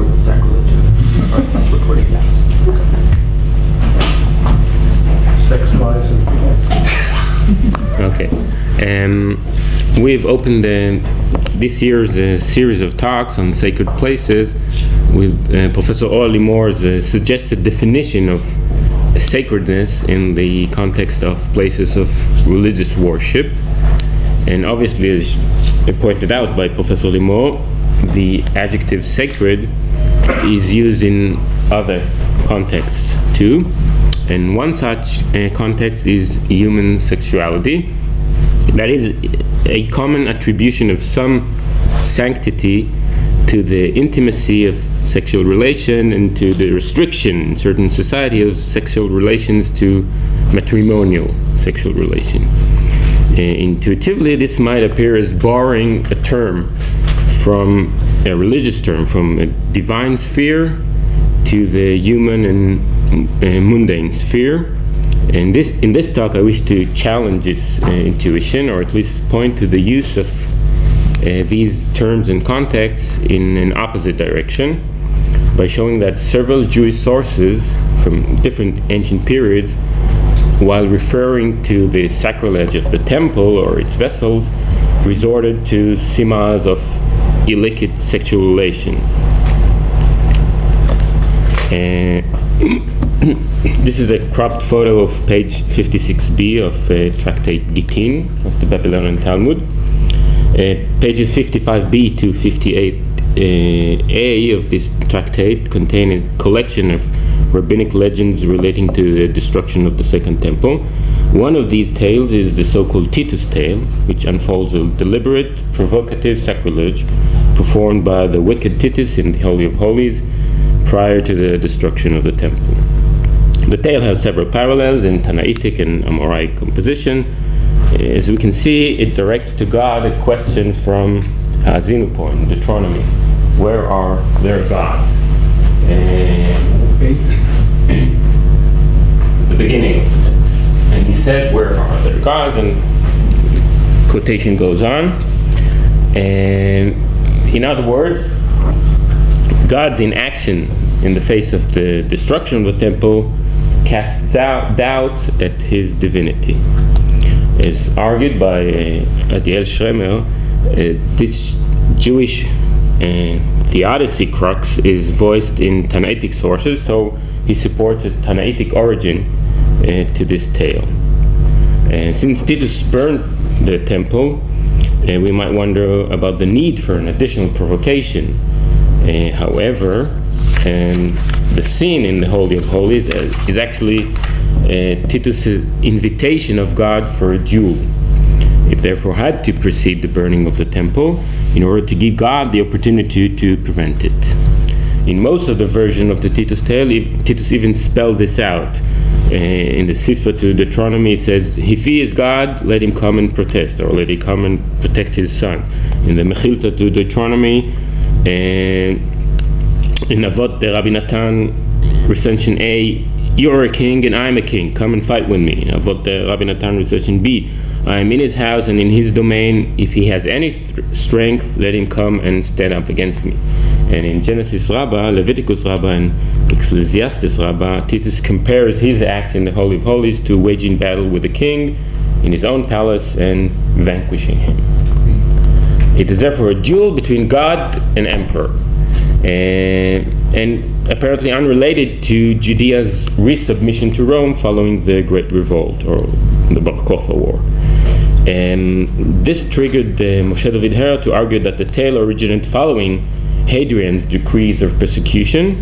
of Sacrilege. It's recording, yeah. Sex, lies, and Okay. We've opened this year's series of talks on sacred places with Professor Orly Moore's suggested definition of sacredness in the context of places of religious worship. And obviously, as pointed out by Professor Limor, the adjective sacred is used in other contexts too. And one such context is human sexuality. That is a common attribution of some sanctity to the intimacy of sexual relation and to the restriction in certain society of sexual relations to matrimonial sexual relation. Intuitively, this might appear as borrowing a term from a religious term, from a divine sphere to the human and mundane sphere. And in this talk, I wish to challenge this intuition, or at least point to the use of these terms and contexts in an opposite direction, by showing that several Jewish sources from different ancient periods, while referring to the sacrilege of the temple or its vessels, resorted to simas of illicit sexual relations. This is a cropped photo of page 56b of Tractate Gittin of the Babylonian Talmud. Pages 55b to 58a of this tractate contain a collection of rabbinic legends relating to the destruction of the Second Temple. One of these tales is the so-called Titus tale, which unfolds a deliberate, provocative sacrilege performed by the wicked Titus in the Holy of Holies prior to the destruction of the temple. The tale has several parallels in Tanaitic and Amoraic composition. As we can see, it directs to God a question from Ha'azinu poem, Deuteronomy. Where are their gods? At the beginning of the text. And he said, where are their gods? And quotation goes on. And in other words, God's inaction in the face of the destruction of the temple casts out doubts at his divinity. As argued by Adiel Schremer, this Jewish theodicy crux is voiced in Tanaitic sources, so he supports a Tanaitic origin to this tale. Since Titus burned the temple, we might wonder about the need for an additional provocation. However, the scene in the Holy of Holies is actually Titus' invitation of God for a duel. It therefore had to precede the burning of the temple in order to give God the opportunity to prevent it. In most of the version of the Titus tale, Titus even spells this out. In the Sifra to Deuteronomy, it says, if he is God, let him come and protest, or let him come and protect his son. In the Mechilta to Deuteronomy, in Avot the Rabbi Natan, recension A, you're a king and I'm a king, come and fight with me. In Avot the Rabbi Natan, recension B, I am in his house and in his domain. If he has any strength, let him come and stand up against me. And in Genesis Rabbah, Leviticus Rabbah, and Ecclesiastes Rabbah, Titus compares his acts in the Holy of Holies to waging battle with the king in his own palace and vanquishing him. It is therefore a duel between God and emperor, and apparently unrelated to Judea's resubmission to Rome following the Great Revolt, or the Bar Kokhba War. This triggered Moshe David Hera to argue that the tale originated following Hadrian's decrees of persecution.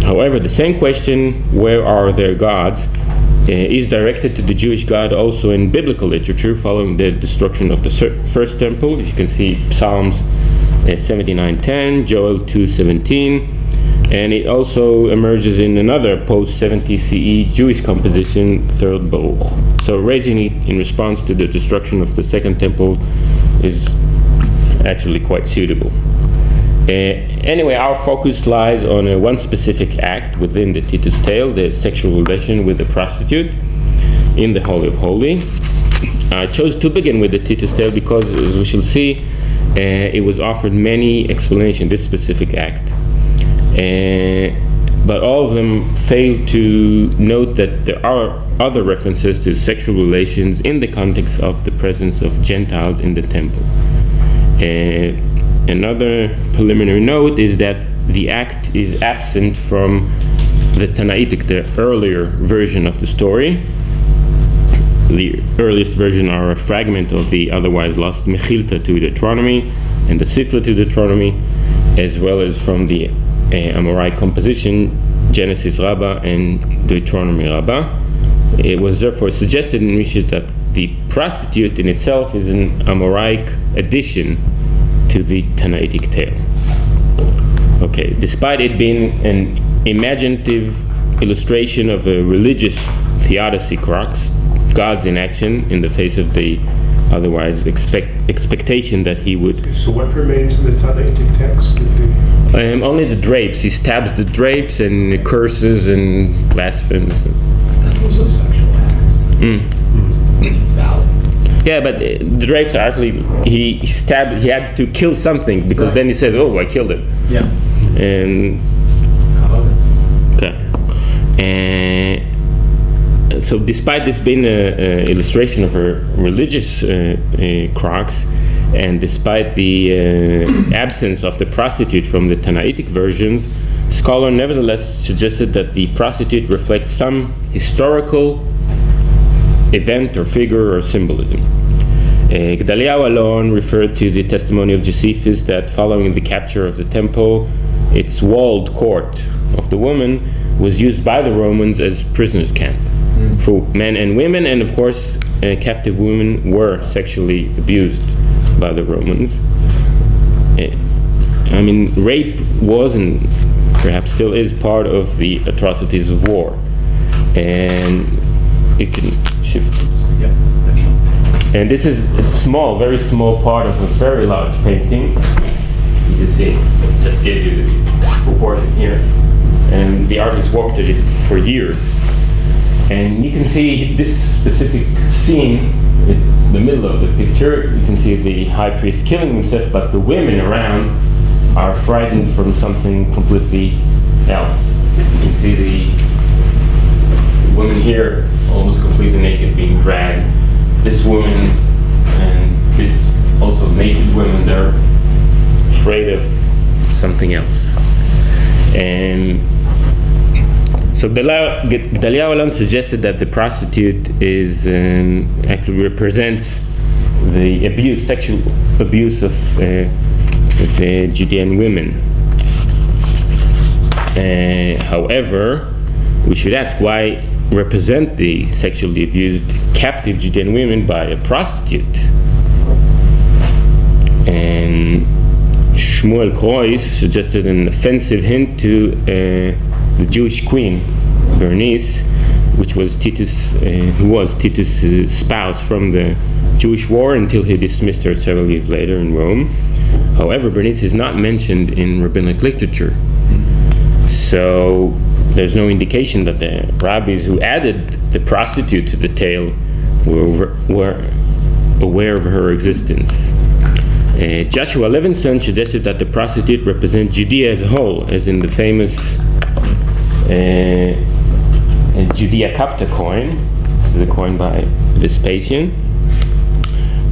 However, the same question, where are their gods, is directed to the Jewish God also in biblical literature following the destruction of the first temple. You can see Psalms 79:10, Joel 2:17, and it also emerges in another post-70 CE Jewish composition, Third Baruch. So raising it in response to the destruction of the second temple is actually quite suitable. Anyway, our focus lies on one specific act within the Titus tale, the sexual relation with the prostitute in the Holy of Holies. I chose to begin with the Titus tale because, as we shall see, it was offered many explanations, this specific act. But all of them fail to note that there are other references to sexual relations in the context of the presence of Gentiles in the temple. Another preliminary note is that the act is absent from the Tanaitic, the earlier version of the story. The earliest version are a fragment of the otherwise lost Mechilta to Deuteronomy and the Sifra to Deuteronomy, as well as from the Amoraic composition Genesis Rabbah and Deuteronomy Rabbah. It was therefore suggested in Rishis that the prostitute in itself is an Amoraic addition to the Tanaitic tale. Okay, despite it being an imaginative illustration of a religious theodicy crux, God's in action in the face of the otherwise expectation that he would. So what remains in the Tanaitic text? Only the drapes. He stabs the drapes and curses and blasphemes. That's also a sexual act. Valid. Yeah, but the drapes are actually, he stabbed, he had to kill something because then he says, oh, I killed it. Yeah. And okay. So despite this being an illustration of a religious crux, and despite the absence of the prostitute from the Tanaitic versions, scholar nevertheless suggested that the prostitute reflects some historical event or figure or symbolism. Gedaliah alone referred to the testimony of Josephus that following the capture of the temple, its walled court of the woman was used by the Romans as prisoners' camp for men and women, and of course captive women were sexually abused by the Romans. I mean, rape was and perhaps still is part of the atrocities of war. And you can shift. Yeah. And this is a small, very small part of a very large painting. You can see, it just gave you the proportion here. And the artist worked at it for years. And you can see this specific scene in the middle of the picture. You can see the high priest killing himself, but the women around are frightened from something completely else. You can see the woman here almost completely naked being dragged. This woman and this also naked women, they're afraid of something else. And so Gedaliah alone suggested that the prostitute is actually represents the abuse, sexual abuse of the Judean women. However, we should ask why represent the sexually abused captive Judean women by a prostitute. And Shmuel Kreuz suggested an offensive hint to the Jewish queen Bernice, which was Titus, who was Titus' spouse from the Jewish war until he dismissed her several years later in Rome. However, Bernice is not mentioned in rabbinic literature, so there's no indication that the rabbis who added the prostitute to the tale were aware of her existence. Joshua Levinson suggested that the prostitute represents Judea as a whole, as in the famous Judea Capta coin. This is a coin by Vespasian.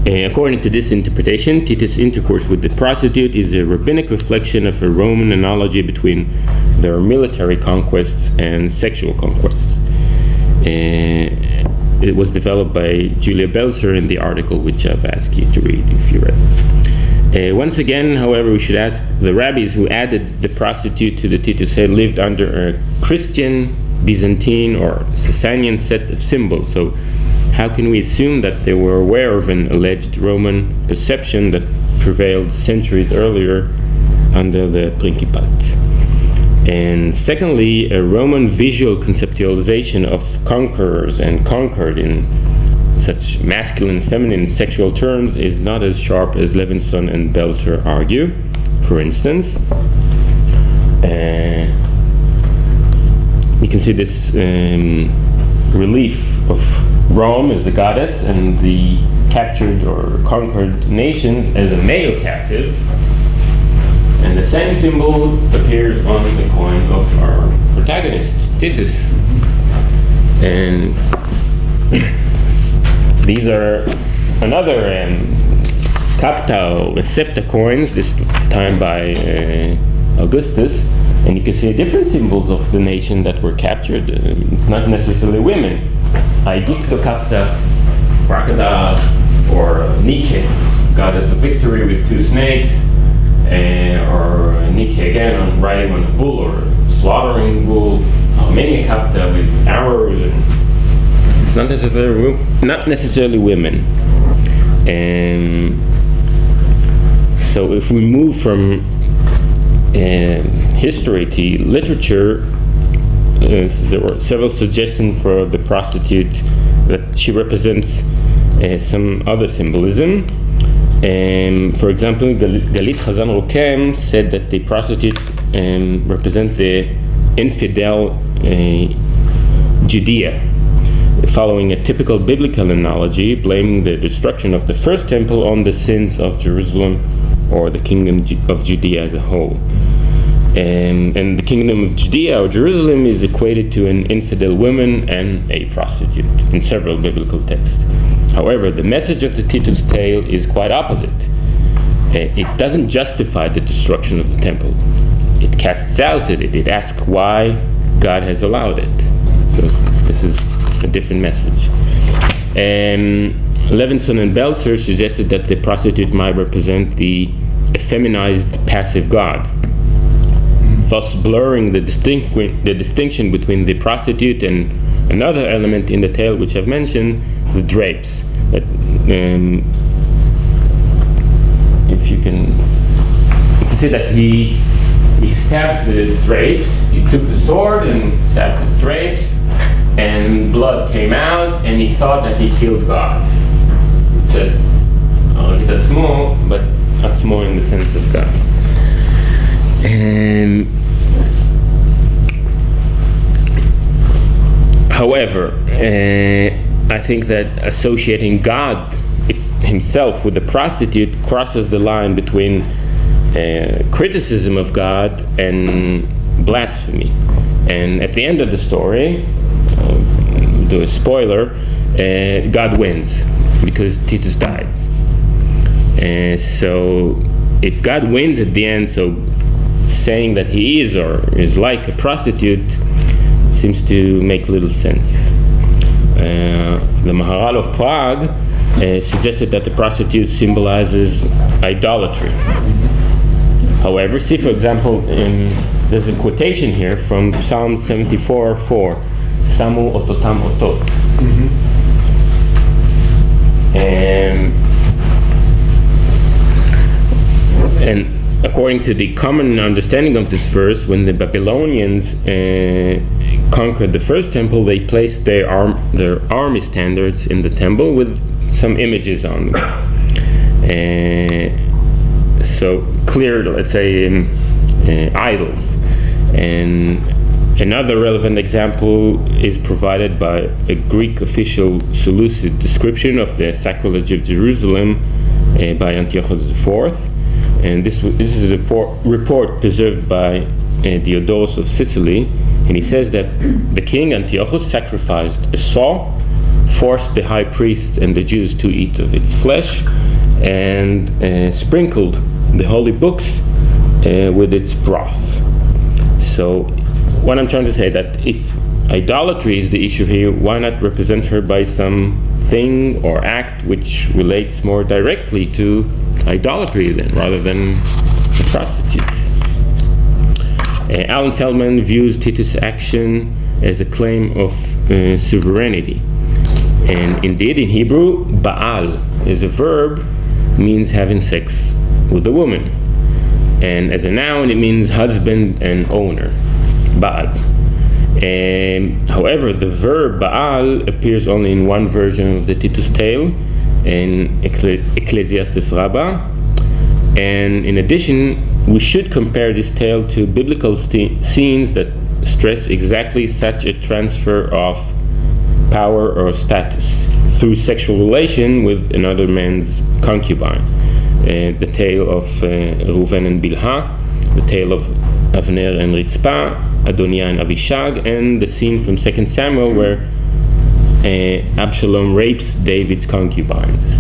According to this interpretation, Titus' intercourse with the prostitute is a rabbinic reflection of a Roman analogy between their military conquests and sexual conquests. It was developed by Julia Belzer in the article which I've asked you to read if you read it. Once again, however, we should ask, the rabbis who added the prostitute to the Titus had lived under a Christian, Byzantine, or Sasanian set of symbols. So how can we assume that they were aware of an alleged Roman perception that prevailed centuries earlier under the Principat? And secondly, a Roman visual conceptualization of conquerors and conquered in such masculine, feminine, sexual terms is not as sharp as Levinson and Belzer argue. For instance, you can see this relief of Rome as a goddess and the captured or conquered nations as a male captive. And the same symbol appears on the coin of our protagonist, Titus. And these are another capta or septa coins, this time by Augustus. And you can see different symbols of the nation that were captured. It's not necessarily women. Aegypto capta, crocodile, or Nike, goddess of victory with two snakes, or Nike again on riding on a bull or slaughtering a bull. Many capta with arrows, and it's not necessarily women. So if we move from history to literature, there were several suggestions for the prostitute that she represents some other symbolism. For example, Galit Chazan Rokem said that the prostitute represents the infidel Judea, following a typical biblical analogy, blaming the destruction of the first temple on the sins of Jerusalem or the kingdom of Judea as a whole. And the kingdom of Judea or Jerusalem is equated to an infidel woman and a prostitute in several biblical texts. However, the message of the Titus tale is quite opposite. It doesn't justify the destruction of the temple. It casts doubt at it. It asks why God has allowed it. So this is a different message. Levinson and Belser suggested that the prostitute might represent the effeminized passive God, thus blurring the distinction between the prostitute and another element in the tale which I've mentioned, the drapes. That, if you can see that he stabbed the drapes. He took the sword and stabbed the drapes, and blood came out, and he thought that he killed God. He said, "Oh, that's small, but not small in the sense of God." However, I think that associating God himself with the prostitute crosses the line between criticism of God and blasphemy. And at the end of the story, do a spoiler, God wins because Titus died. So if God wins at the end, so saying that he is or is like a prostitute seems to make little sense. The Maharal of Prague suggested that the prostitute symbolizes idolatry. However, see for example, there's a quotation here from Psalm 74:4, Samu ototam otot. And according to the common understanding of this verse, when the Babylonians conquered the first temple, they placed their army standards in the temple with some images on them. So clear, let's say, idols. And another relevant example is provided by a Greek official Seleucid description of the Sacrilege of Jerusalem by Antiochus IV. And this is a report preserved by Diodorus of Sicily, and he says that the king Antiochus sacrificed a sow, forced the high priest and the Jews to eat of its flesh, and sprinkled the holy books with its broth. So what I'm trying to say, that if idolatry is the issue here, why not represent her by some thing or act which relates more directly to idolatry then, rather than the prostitute? Alan Feldman views Titus' action as a claim of sovereignty. And indeed, in Hebrew, Baal is a verb, means having sex with a woman. And as a noun, it means husband and owner, Baal. However, the verb Baal appears only in one version of the Titus tale, in Ecclesiastes Rabbah. And in addition, we should compare this tale to biblical scenes that stress exactly such a transfer of power or status through sexual relation with another man's concubine. The tale of Reuven and Bilhah, the tale of Avner and Ritzpah, Adoniah and Avishag, and the scene from 2 Samuel where Absalom rapes David's concubines.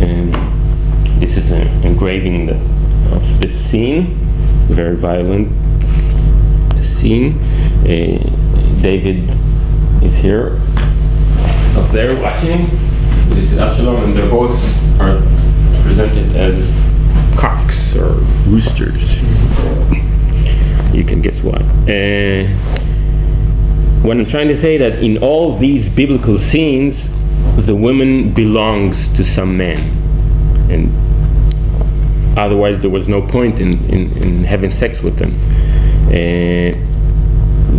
And this is an engraving of this scene, very violent scene. David is here, up there watching. This is Absalom, and they both are presented as cocks or roosters. You can guess why. What I'm trying to say that in all these biblical scenes, the woman belongs to some man, and otherwise there was no point in having sex with them.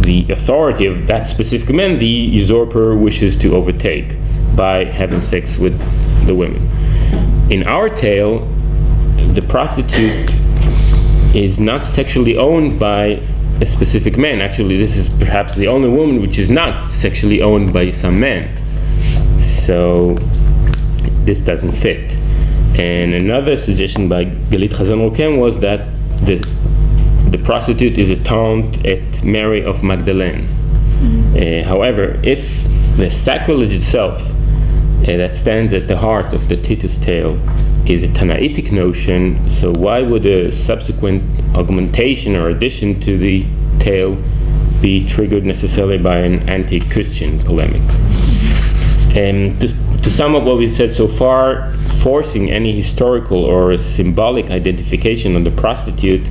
The authority of that specific man, the usurper wishes to overtake by having sex with the women. In our tale, the prostitute is not sexually owned by a specific man. Actually, this is perhaps the only woman which is not sexually owned by some man. So this doesn't fit. And another suggestion by Galit Chazan was that the prostitute is a taunt at Mary of Magdalene. However, if the sacrilege itself that stands at the heart of the Titus tale is a Tanaitic notion, so why would a subsequent augmentation or addition to the tale be triggered necessarily by an anti-Christian polemic? And to sum up what we've said so far, forcing any historical or symbolic identification on the prostitute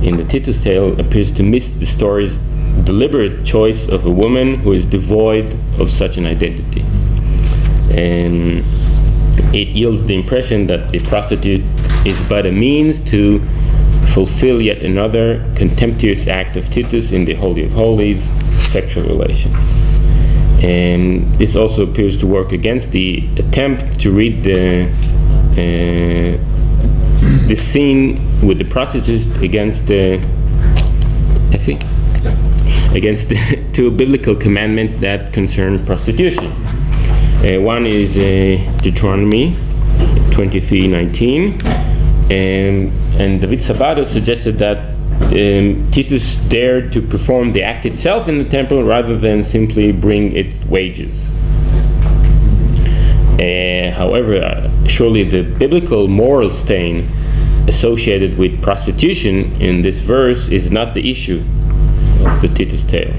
in the Titus tale appears to miss the story's deliberate choice of a woman who is devoid of such an identity. And it yields the impression that the prostitute is but a means to fulfill yet another contemptuous act of Titus in the Holy of Holies, sexual relations. And this also appears to work against the attempt to read the scene with the prostitute against the two biblical commandments that concern prostitution. One is Deuteronomy 23:19, and David Sabato suggested that Titus dared to perform the act itself in the temple rather than simply bring its wages. However, surely the biblical moral stain associated with prostitution in this verse is not the issue of the Titus tale.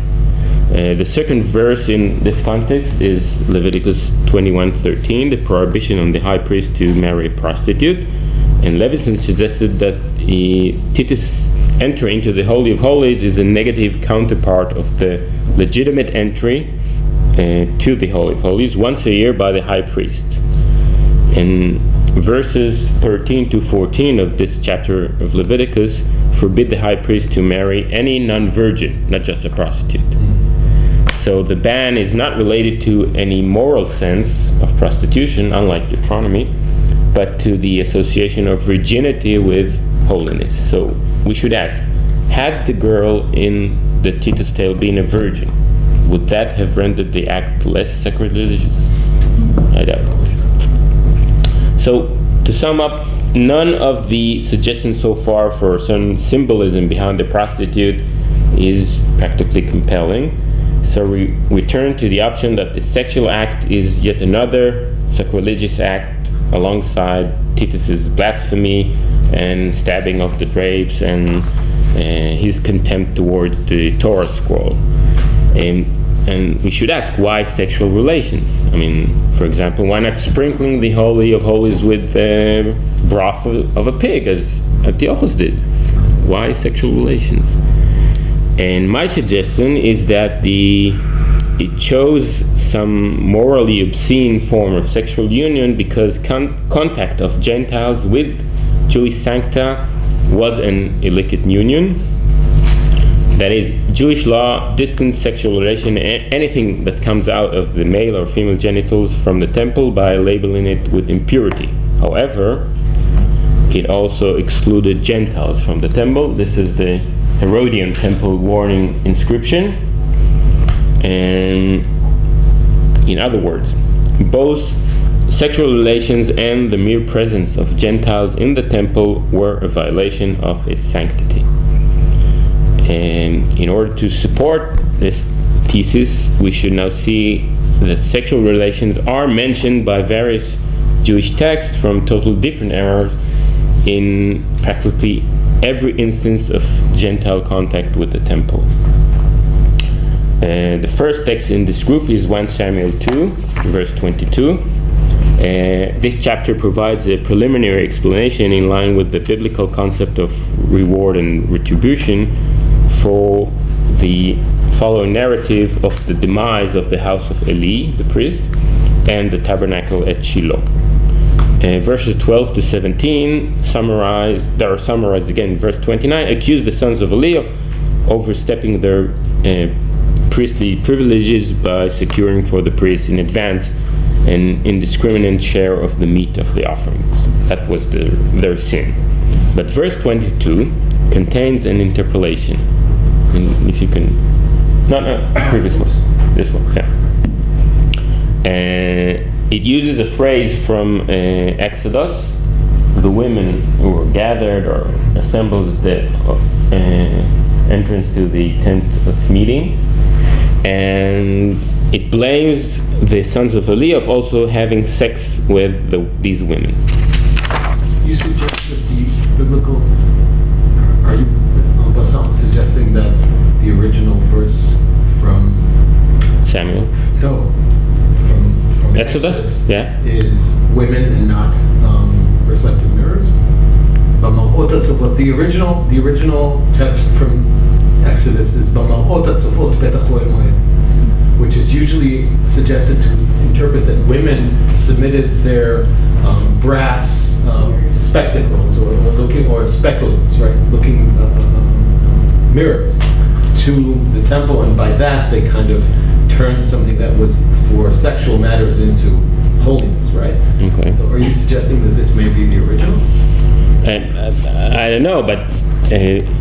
The second verse in this context is Leviticus 21:13, the prohibition on the high priest to marry a prostitute. And Levinson suggested that Titus' entry into the Holy of Holies is a negative counterpart of the legitimate entry to the Holy of Holies once a year by the high priest. And verses 13 to 14 of this chapter of Leviticus forbid the high priest to marry any non-virgin, not just a prostitute. So the ban is not related to any moral sense of prostitution, unlike Deuteronomy, but to the association of virginity with holiness. So we should ask, had the girl in the Titus tale been a virgin, would that have rendered the act less sacrilegious? I doubt it. So to sum up, none of the suggestions so far for some symbolism behind the prostitute is practically compelling. So we turn to the option that the sexual act is yet another sacrilegious act alongside Titus's blasphemy and stabbing of the grapes and his contempt towards the Torah scroll. And we should ask, why sexual relations? I mean, for example, why not sprinkling the Holy of Holies with broth of a pig, as Antiochus did? Why sexual relations? And my suggestion is that it chose some morally obscene form of sexual union because contact of Gentiles with Jewish sancta was an illicit union. That is, Jewish law distanced sexual relation, anything that comes out of the male or female genitals from the temple, by labeling it with impurity. However, it also excluded Gentiles from the temple. This is the Herodian temple warning inscription. And in other words, both sexual relations and the mere presence of Gentiles in the temple were a violation of its sanctity. And in order to support this thesis, we should now see that sexual relations are mentioned by various Jewish texts from totally different eras in practically every instance of Gentile contact with the temple. The first text in this group is 1 Samuel 2, verse 22. This chapter provides a preliminary explanation in line with the biblical concept of reward and retribution for the following narrative of the demise of the house of Eli, the priest, and the tabernacle at Shiloh. Verses 12 to 17 are summarized again in verse 29, accuse the sons of Eli of overstepping their priestly privileges by securing for the priests in advance an indiscriminate share of the meat of the offerings. That was their sin. But verse 22 contains an interpolation. And if you can, previous one, this one, yeah. It uses a phrase from Exodus. The women who were gathered or assembled at the entrance to the tent of meeting, and it blames the sons of Eli of also having sex with these women. You suggest that the biblical, are you, Bassam, suggesting that the original verse from Samuel? No, from Exodus? Yeah. Is women and not reflective mirrors? But the original text from Exodus is which is usually suggested to interpret that women submitted their brass spectacles or speculums, right, looking mirrors to the temple, and by that they kind of turned something that was for sexual matters into holiness, right? Okay. So are you suggesting that this may be the original? I don't know, but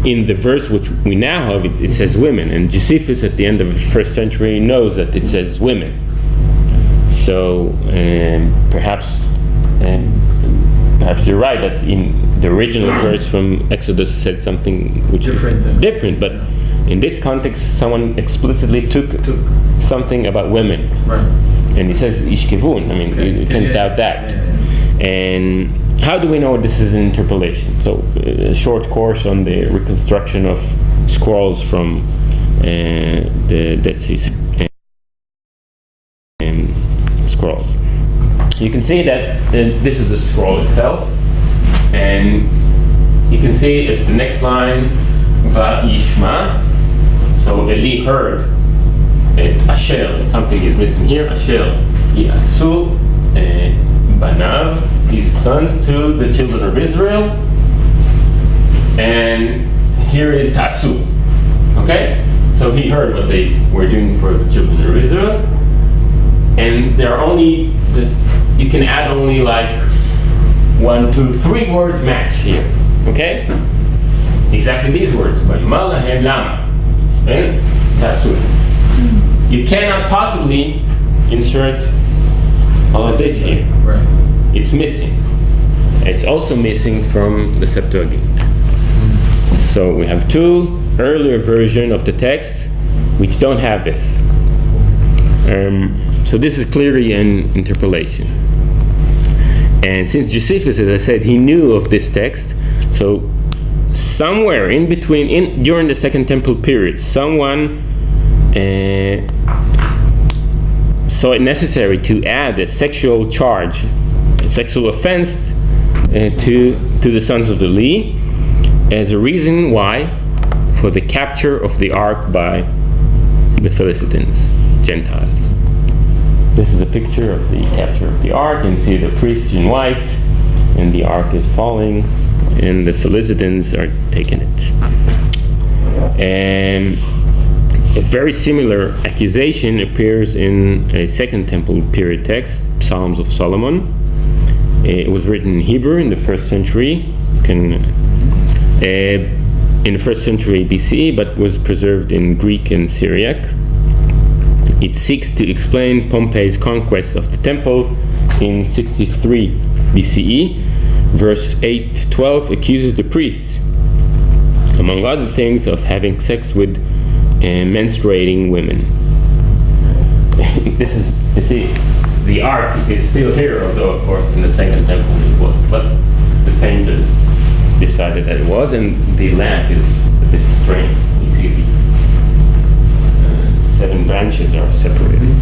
in the verse which we now have, it says women, and Josephus at the end of the first century knows that it says women. So perhaps you're right that in the original verse from Exodus said something which is different, but in this context, someone explicitly took something about women, right? And he says ishkevun. I mean, you can't doubt that. And how do we know this is an interpolation? So, a short course on the reconstruction of scrolls from the Dead Sea scrolls. You can see that this is the scroll itself, and you can see at the next line, Va'ishma. So Eli heard Asher, something is missing here. Asher Yasu Banav, his sons, to the children of Israel, and here is Tasu. Okay, so he heard what they were doing for the children of Israel, and there are only you can add only like 1, 2, 3 words max here. Okay, exactly these words. Vayomar lahem lama, and Tasu. You cannot possibly insert all of this here. Right. It's missing. It's also missing from the Septuagint. So we have 2 earlier versions of the text which don't have this. So this is clearly an interpolation. And since Josephus, as I said, he knew of this text, so somewhere in between, during the Second Temple period, someone saw it necessary to add a sexual charge, a sexual offense to the sons of Eli as a reason why for the capture of the ark by the Philistines, Gentiles. This is a picture of the capture of the ark. You can see the priest in white, and the ark is falling, and the Philistines are taking it. And a very similar accusation appears in a Second Temple period text, Psalms of Solomon. It was written in Hebrew in the 1st century. In the 1st century BCE, but was preserved in Greek and Syriac. It seeks to explain Pompey's conquest of the temple in 63 BCE, verse 8-12 accuses the priests, among other things, of having sex with menstruating women. This is, you see, the ark is still here, although of course in the second temple it was, but the painters decided that it was, and the lamp is a bit strange. You see the 7 branches are separated.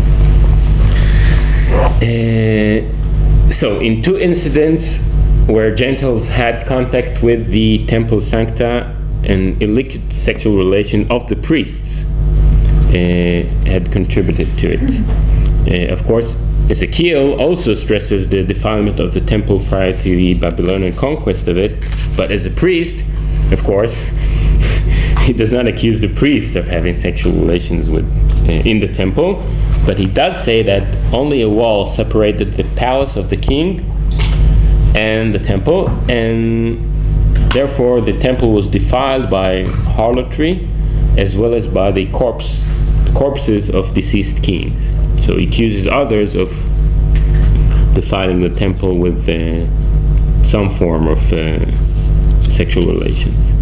So in 2 incidents where Gentiles had contact with the temple sancta, an illicit sexual relation of the priests had contributed to it. Of course, Ezekiel also stresses the defilement of the temple prior to the Babylonian conquest of it, but as a priest, of course, he does not accuse the priests of having sexual relations with in the temple, but he does say that only a wall separated the palace of the king and the temple, and therefore the temple was defiled by harlotry as well as by the corpses of deceased kings. So he accuses others of defiling the temple with some form of sexual relations.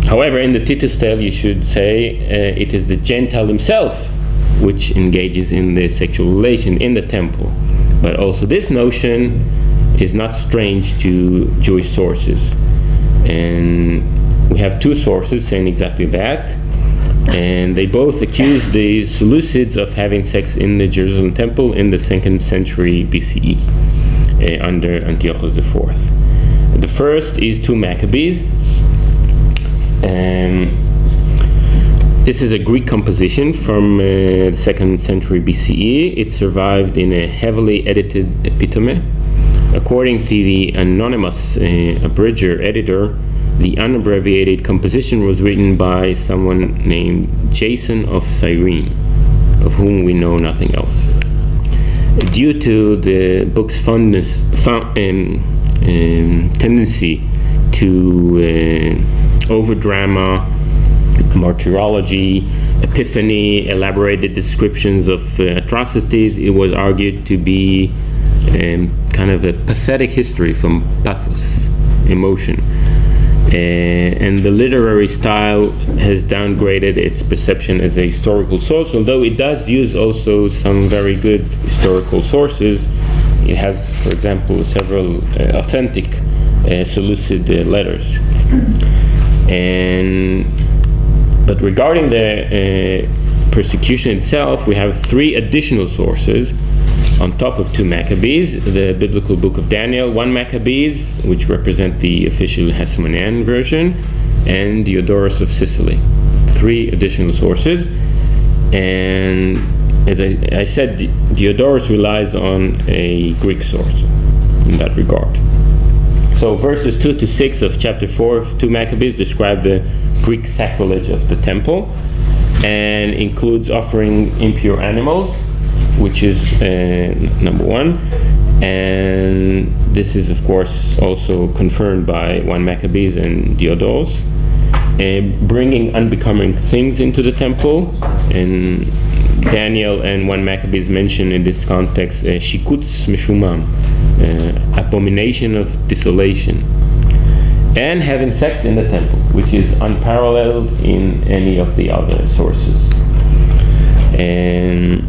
However, in the Titus tale, you should say it is the Gentile himself which engages in the sexual relation in the temple. But also this notion is not strange to Jewish sources. And we have 2 sources saying exactly that. And they both accuse the Seleucids of having sex in the Jerusalem temple in the 2nd century BCE under Antiochus IV. The first is 2 Maccabees. This is a Greek composition from the 2nd century BCE. It survived in a heavily edited epitome. According to the anonymous abridger editor, the unabbreviated composition was written by someone named Jason of Cyrene, of whom we know nothing else. Due to the book's tendency to overdrama, martyrology, epiphany, elaborated descriptions of atrocities, it was argued to be kind of a pathetic history from pathos, emotion. And the literary style has downgraded its perception as a historical source, although it does use also some very good historical sources. It has, for example, several authentic Seleucid letters. But regarding the persecution itself, we have 3 additional sources on top of 2 Maccabees: the biblical book of Daniel, 1 Maccabees, which represent the official Hasmonean version, and Diodorus of Sicily. 3 additional sources. And as I said, Diodorus relies on a Greek source in that regard. So verses 2-6 of chapter 4 of 2 Maccabees describe the Greek sacrilege of the temple and includes offering impure animals, which is number 1. And this is, of course, also confirmed by 1 Maccabees and Diodorus. Bringing unbecoming things into the temple, and Daniel and 1 Maccabees mention in this context shikutz meshumam, abomination of desolation, and having sex in the temple, which is unparalleled in any of the other sources. And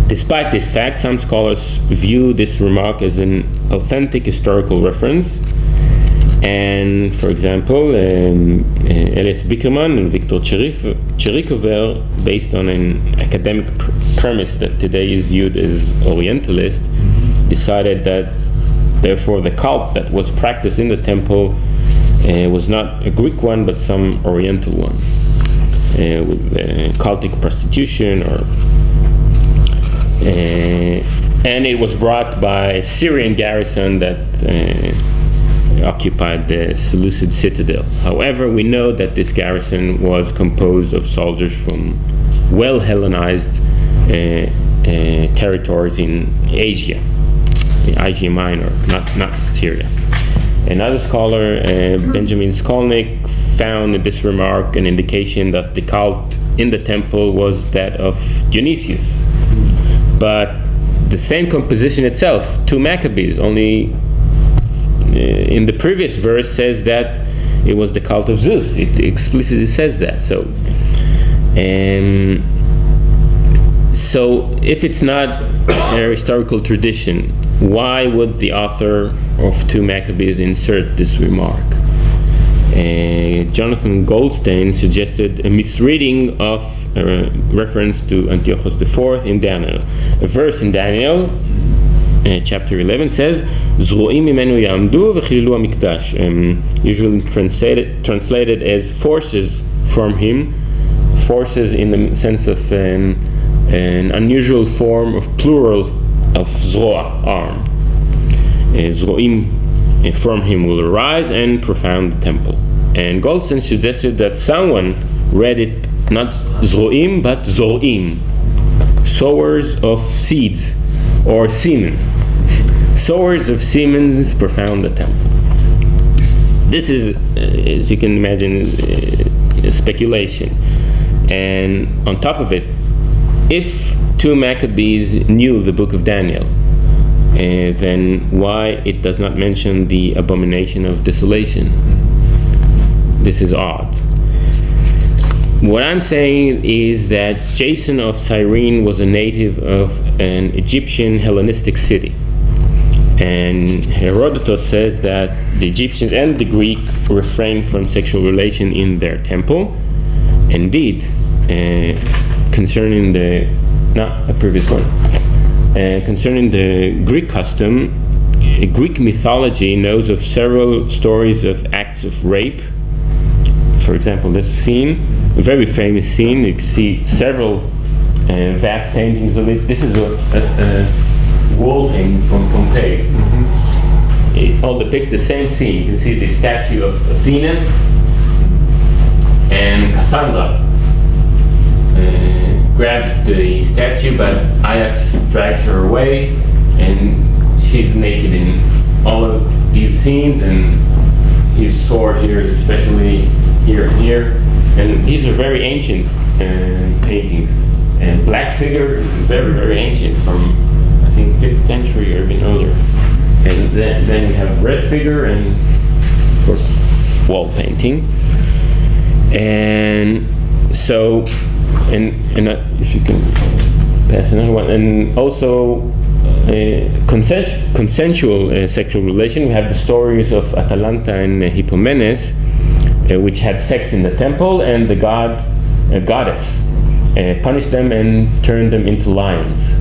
despite this fact, some scholars view this remark as an authentic historical reference. And, for example, Elias Bickerman and Victor Cherikover, based on an academic premise that today is viewed as Orientalist, decided that, therefore, the cult that was practiced in the temple was not a Greek one, but some Oriental one, with cultic prostitution, and it was brought by a Syrian garrison that occupied the Seleucid citadel. However, we know that this garrison was composed of soldiers from well-Hellenized territories in Asia Minor, not Syria. Another scholar, Benjamin Skolnick, found in this remark an indication that the cult in the temple was that of Dionysius. But the same composition itself, 2 Maccabees, only in the previous verse says that it was the cult of Zeus. It explicitly says that. So if it's not a historical tradition, why would the author of 2 Maccabees insert this remark? Jonathan Goldstein suggested a misreading of a reference to Antiochus IV in Daniel. A verse in Daniel, chapter 11, says, "Zroim mimenu ya'amdu v'chililu hamikdash," usually translated as forces from him, forces in the sense of an unusual form of plural of zroa, arm. Zroim from him will arise and profound the temple. And Goldstein suggested that someone read it not zroim but zorim, sowers of seeds or semen. Sowers of semen profound the temple. This is, as you can imagine, speculation. And on top of it, if 2 Maccabees knew the book of Daniel, then why it does not mention the abomination of desolation? This is odd. What I'm saying is that Jason of Cyrene was a native of an Egyptian Hellenistic city. And Herodotus says that the Egyptians and the Greek refrained from sexual relation in their temple. Indeed, concerning the concerning the Greek custom, Greek mythology knows of several stories of acts of rape. For example, this scene, a very famous scene, you can see several vast paintings of it. This is a wall painting from Pompeii. It all depicts the same scene. You can see the statue of Athena and Cassandra grabs the statue, but Ajax drags her away, and she's naked in all of these scenes, and his sword here, especially here and here. And these are very ancient paintings. And Black Figure is very, very ancient, from I think 5th century or even earlier. And then you have Red Figure and, of course, wall painting. And so, and if you can pass another one, and also consensual sexual relation. We have the stories of Atalanta and Hippomenes, which had sex in the temple, and the goddess punished them and turned them into lions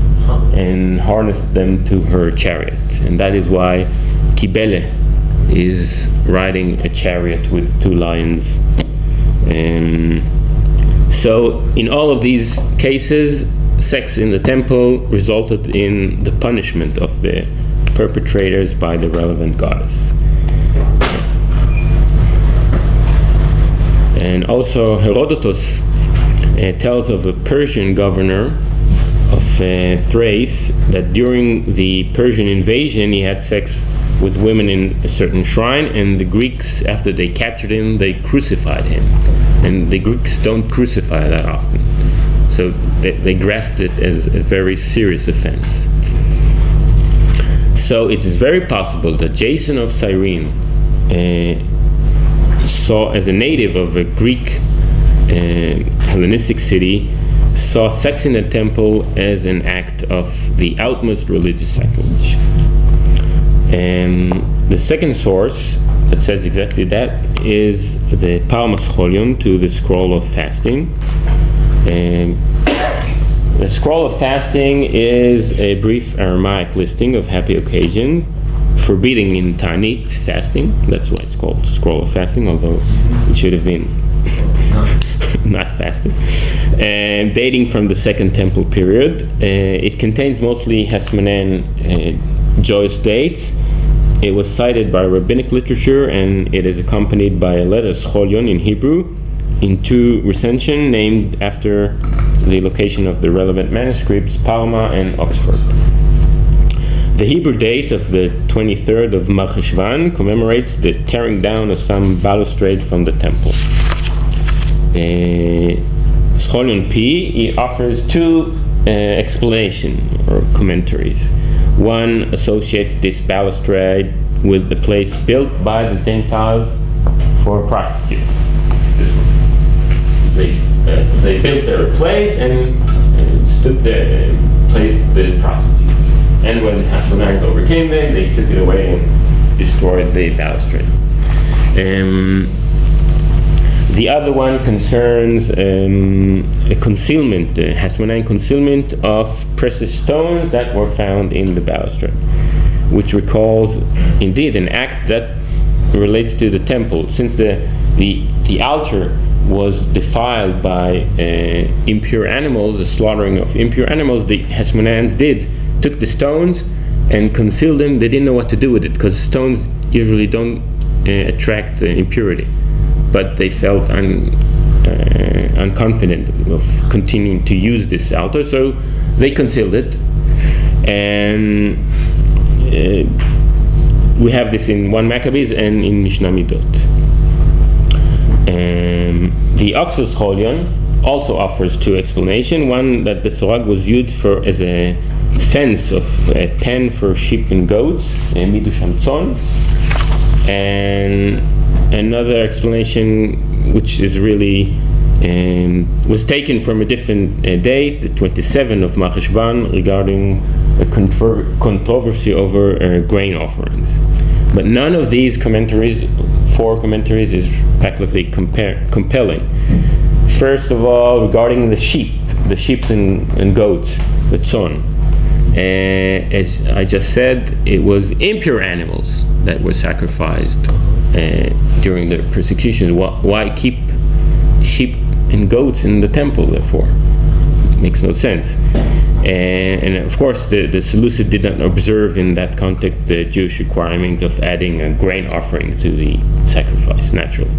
and harnessed them to her chariot. And that is why Kibele is riding a chariot with 2 lions. So in all of these cases, sex in the temple resulted in the punishment of the perpetrators by the relevant goddess. And also Herodotus tells of a Persian governor of Thrace that during the Persian invasion he had sex with women in a certain shrine, and the Greeks, after they captured him, they crucified him. And the Greeks don't crucify that often, so they grasped it as a very serious offense. So it is very possible that Jason of Cyrene saw, as a native of a Greek Hellenistic city, saw sex in the temple as an act of the utmost religious sacrilege. And the second source that says exactly that is the Palmas Cholion to the Scroll of Fasting. The Scroll of Fasting is a brief Aramaic listing of happy occasion, forbidding in Ta'anit fasting. That's why it's called Scroll of Fasting, although it should have been not fasting. Dating from the Second Temple period. It contains mostly Hasmonean joyous dates. It was cited by rabbinic literature, and it is accompanied by a letter Scholion in Hebrew in 2 recension named after the location of the relevant manuscripts, Parma and Oxford. The Hebrew date of the 23rd of Mar Cheshvan commemorates the tearing down of some balustrade from the temple. Scholion P, he offers 2 explanation or commentaries. One associates this balustrade with the place built by the Gentiles for prostitutes. This one. They built their place and stood there and placed the prostitutes. And when the Hasmoneans overcame them, they took it away and destroyed the balustrade. The other one concerns a concealment, the Hasmonean concealment of precious stones that were found in the balustrade, which recalls indeed an act that relates to the temple. Since the altar was defiled by impure animals, the slaughtering of impure animals, the Hasmoneans took the stones and concealed them. They didn't know what to do with it because stones usually don't attract impurity. But they felt unconfident of continuing to use this altar, so they concealed it. And we have this in 1 Maccabees and in Mishnah Midot. The Oxford Scholion also offers two explanations. One, that the sorag was used as a fence of a pen for sheep and goats, midu shamtzon, and another explanation, which is really was taken from a different date, the 27th of Macheshvan, regarding a controversy over grain offerings. But none of these four commentaries, is practically compelling. First of all, regarding the sheep and goats, the tzon. As I just said, it was impure animals that were sacrificed during the persecution. Why keep sheep and goats in the temple, therefore? It makes no sense. And of course, the Seleucids did not observe in that context the Jewish requirement of adding a grain offering to the sacrifice, naturally.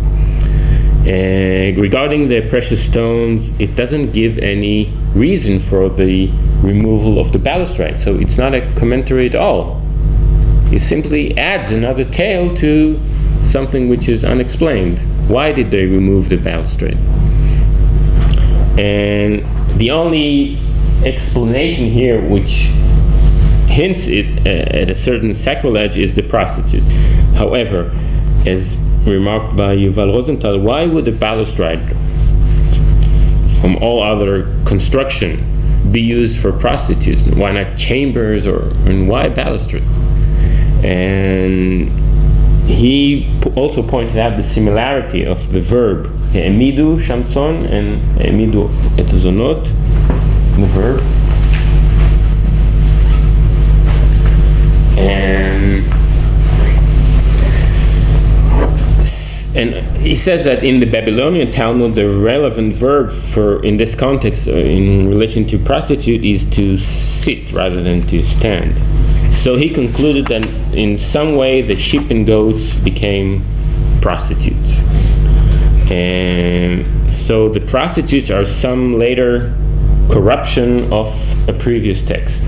Regarding the precious stones, it doesn't give any reason for the removal of the balustrade, so it's not a commentary at all. It simply adds another tale to something which is unexplained. Why did they remove the balustrade? And the only explanation here which hints at a certain sacrilege is the prostitute. However, as remarked by Yuval Rosenthal, why would a balustrade from all other construction be used for prostitutes? Why not chambers, and why balustrade? And he also pointed out the similarity of the verb העמידו שמצון and העמידו את הזונות, the verb. And he says that in the Babylonian Talmud, the relevant verb in this context, in relation to prostitute, is to sit rather than to stand. So he concluded that in some way the sheep and goats became prostitutes. And so the prostitutes are some later corruption of a previous text.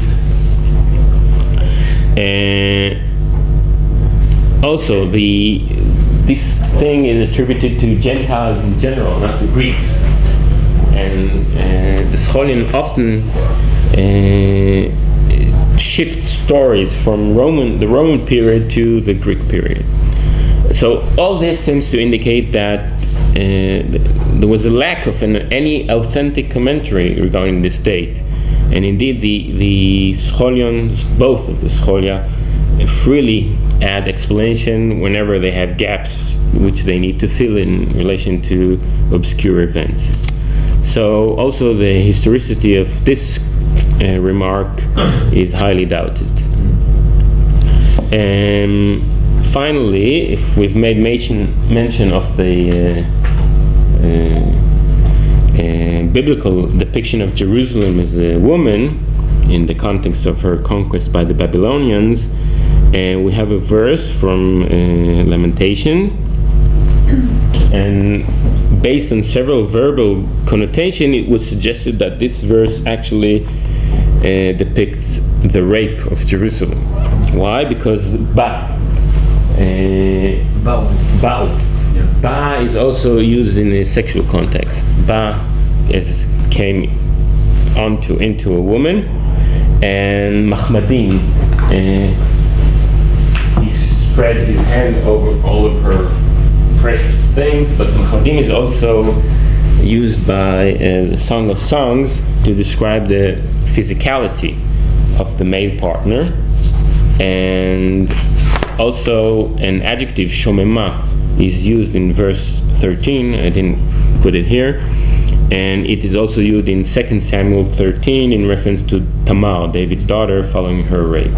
And also this thing is attributed to Gentiles in general, not to Greeks. And the Scholion often shifts stories from the Roman period to the Greek period. So all this seems to indicate that there was a lack of any authentic commentary regarding this date. And indeed, the Scholions, both of the Scholia, freely add explanation whenever they have gaps which they need to fill in relation to obscure events. So also the historicity of this remark is highly doubted. And finally, if we've made mention of the biblical depiction of Jerusalem as a woman in the context of her conquest by the Babylonians, we have a verse from Lamentation, and based on several verbal connotation, it was suggested that this verse actually depicts the rape of Jerusalem. Why? Because Ba is also used in a sexual context. Ba came into a woman, and Mahmadim, he spread his hand over all of her precious things. But Mahmadim is also used by the Song of Songs to describe the physicality of the male partner, and also an adjective shomema is used in verse 13. I didn't put it here, and it is also used in 2 Samuel 13 in reference to Tamar, David's daughter, following her rape.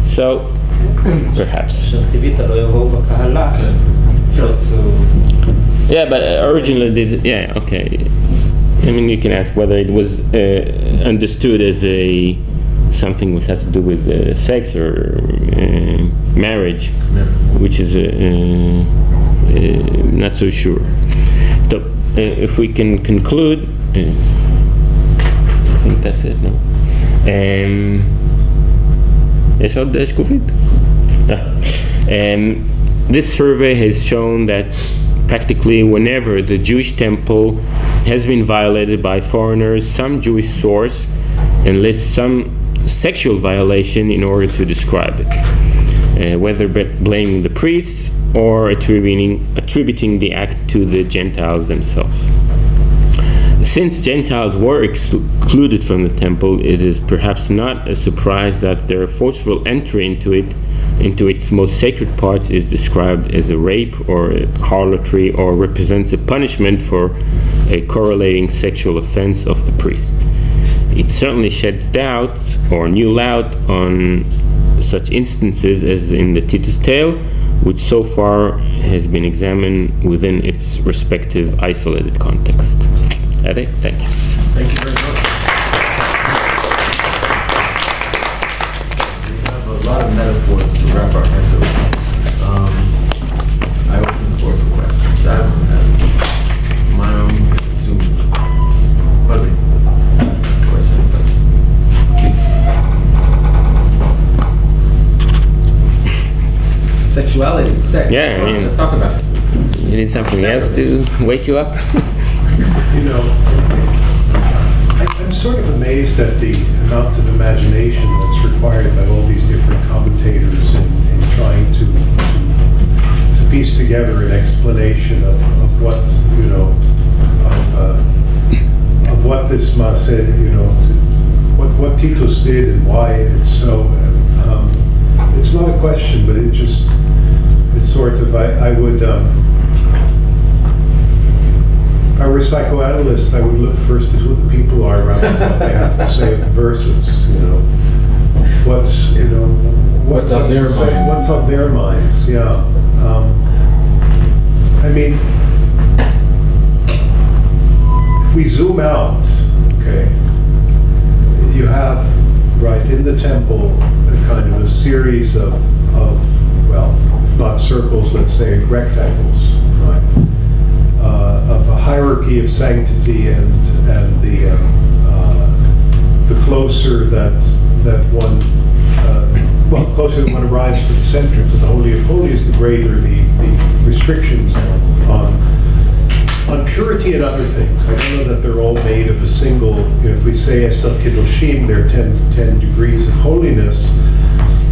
So perhaps yeah, but originally did okay. I mean, you can ask whether it was understood as a something which has to do with sex or marriage, which is not so sure. So if we can conclude, I think that's it. No. יש עוד שקופית? This survey has shown that practically whenever the Jewish temple has been violated by foreigners, some Jewish source enlists some sexual violation in order to describe it, whether blaming the priests or attributing the act to the Gentiles themselves. Since Gentiles were excluded from the temple, it is perhaps not a surprise that their forceful entry into its most sacred parts is described as a rape or a harlotry, or represents a punishment for a correlating sexual offense of the priest. It certainly sheds doubt or new light on such instances as in the Titus tale, which so far has been examined within its respective isolated context. Ade, thank you. Thank you very much. We have a lot of metaphors to wrap our heads around. I open the floor for questions. I have my own buzzing question, but please. Sexuality, sex. Yeah, I mean, let's talk about it. You need something else to wake you up? You know, I'm sort of amazed at the amount of imagination that's required by all these different commentators in trying to piece together an explanation of what, you know, of what this said, you know, what Titus did and why it's so. It's not a question, but it's sort of, I would. If I were a psychoanalyst, I would look first at who the people are around and what they have to say of the verses. You know, what's on their mind. What's on their minds? Yeah. I mean, if we zoom out, okay, you have right in the temple a kind of a series of well, if not circles, let's say rectangles, right? Of a hierarchy of sanctity, and the closer that one closer that one arrives to the center, to the Holy of Holies, the greater the restrictions on purity and other things. I don't know that they're all made of a single. You know, if we say Esel Kiddushim, there are 10 degrees of holiness.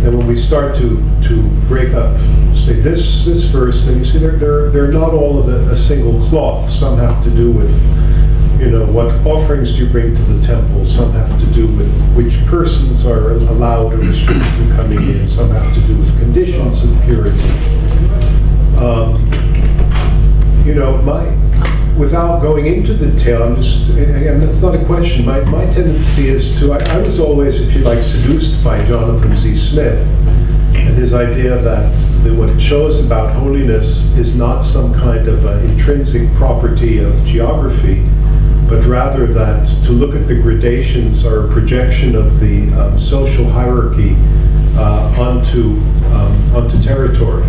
And when we start to break up, say this verse, then you see they're not all of a single cloth. Some have to do with, you know, what offerings do you bring to the temple. Some have to do with which persons are allowed or restricted from coming in. Some have to do with conditions of purity. You know, without going into detail, I'm just, again, that's not a question. My tendency is to, I was always, if you like, seduced by Jonathan Z. Smith and his idea that what it shows about holiness is not some kind of intrinsic property of geography, but rather that to look at the gradations are a projection of the social hierarchy onto territory.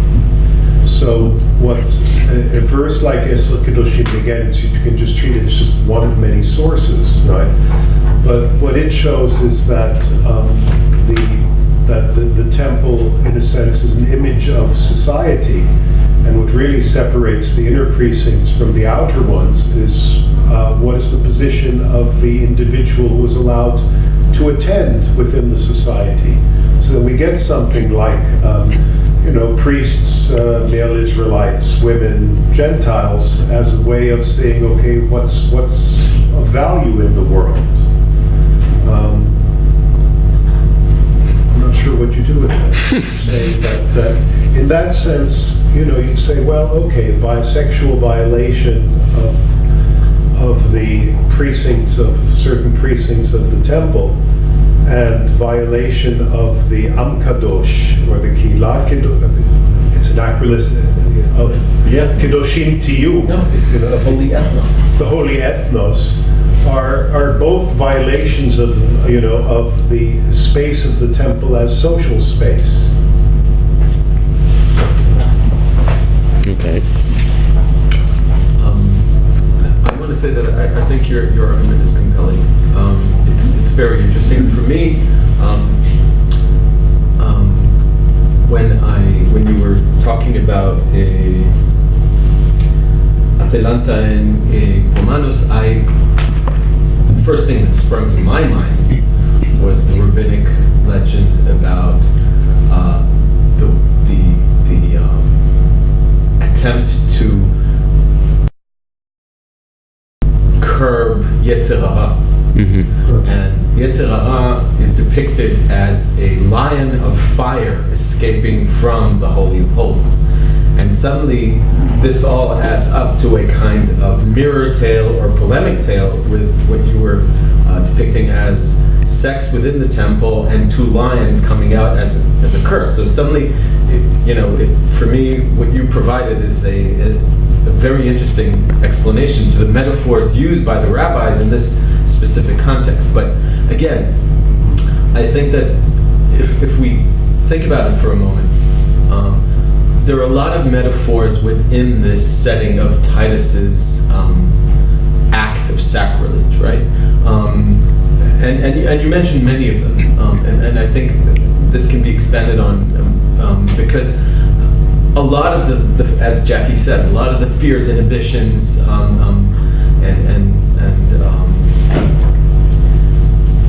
So what a verse like Esel Kiddushim, again, you can just treat it as just one of many sources, right? But what it shows is that the temple, in a sense, is an image of society, and what really separates the inner precincts from the outer ones is what is the position of the individual who is allowed to attend within the society. So that we get something like, priests, male Israelites, women, Gentiles, as a way of saying, okay, what's of value in the world? I'm not sure what you do with that. Say that in that sense, you'd say, well, okay, sexual violation of the certain precincts of the temple, and violation of the Am Kadosh, or the Kila Kedosh, it's an acronym of Kedoshim Tiyu, the holy ethnos. the holy ethnos, are both violations of the space of the temple as social space. Okay. I want to say that I think your argument is compelling. It's very interesting for me. When you were talking about Atalanta and Romanus, the first thing that sprung to my mind was the rabbinic legend about the attempt to curb Yetzer Hara. And Yetzer Hara is depicted as a lion of fire escaping from the Holy of Holies. And suddenly, this all adds up to a kind of mirror tale or polemic tale with what you were depicting as sex within the temple and two lions coming out as a curse. So suddenly, for me, what you provided is a very interesting explanation to the metaphors used by the rabbis in this specific context. But again, I think that if we think about it for a moment, there are a lot of metaphors within this setting of Titus's act of sacrilege, right? And you mentioned many of them, and I think this can be expanded on because a lot of the, as Jackie said, a lot of the fears, inhibitions, and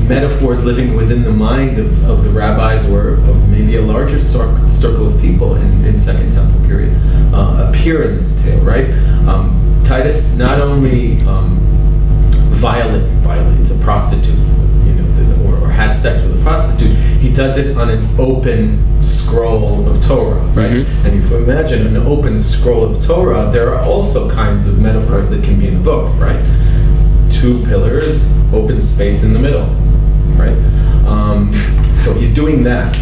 metaphors living within the mind of the rabbis or of maybe a larger circle of people in Second Temple period appear in this tale, right? Titus not only violates a prostitute, or has sex with a prostitute, he does it on an open scroll of Torah, right? Mm-hmm. And if you imagine an open scroll of Torah, there are also kinds of metaphors that can be invoked, right? Two pillars, open space in the middle, right? So he's doing that.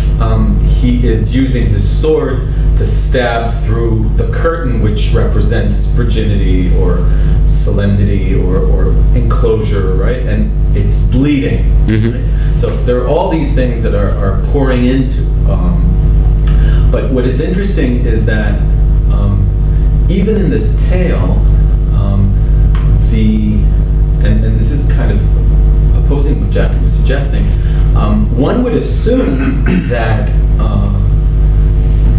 He is using his sword to stab through the curtain, which represents virginity or solemnity or enclosure, right? And it's bleeding. Mm-hmm. Right? So there are all these things that are pouring into. But what is interesting is that even in this tale, and this is kind of opposing what Jackie was suggesting, one would assume that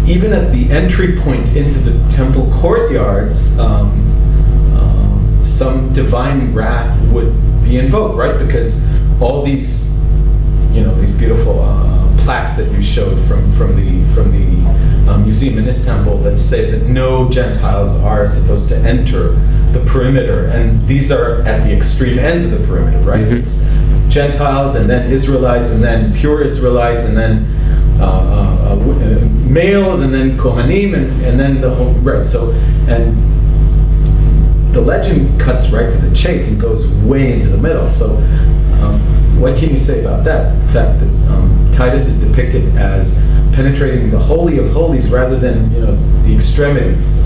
even at the entry point into the temple courtyards, some divine wrath would be invoked, right? Because all these, these beautiful plaques that you showed from the museum in Istanbul that say that no Gentiles are supposed to enter the perimeter, and these are at the extreme ends of the perimeter, right? Mm-hmm. It's Gentiles, and then Israelites, and then pure Israelites, and then males, and then Kohanim, and then the whole, right? So, and the legend cuts right to the chase and goes way into the middle. So, what can you say about that? The fact that Titus is depicted as penetrating the Holy of Holies rather than the extremities.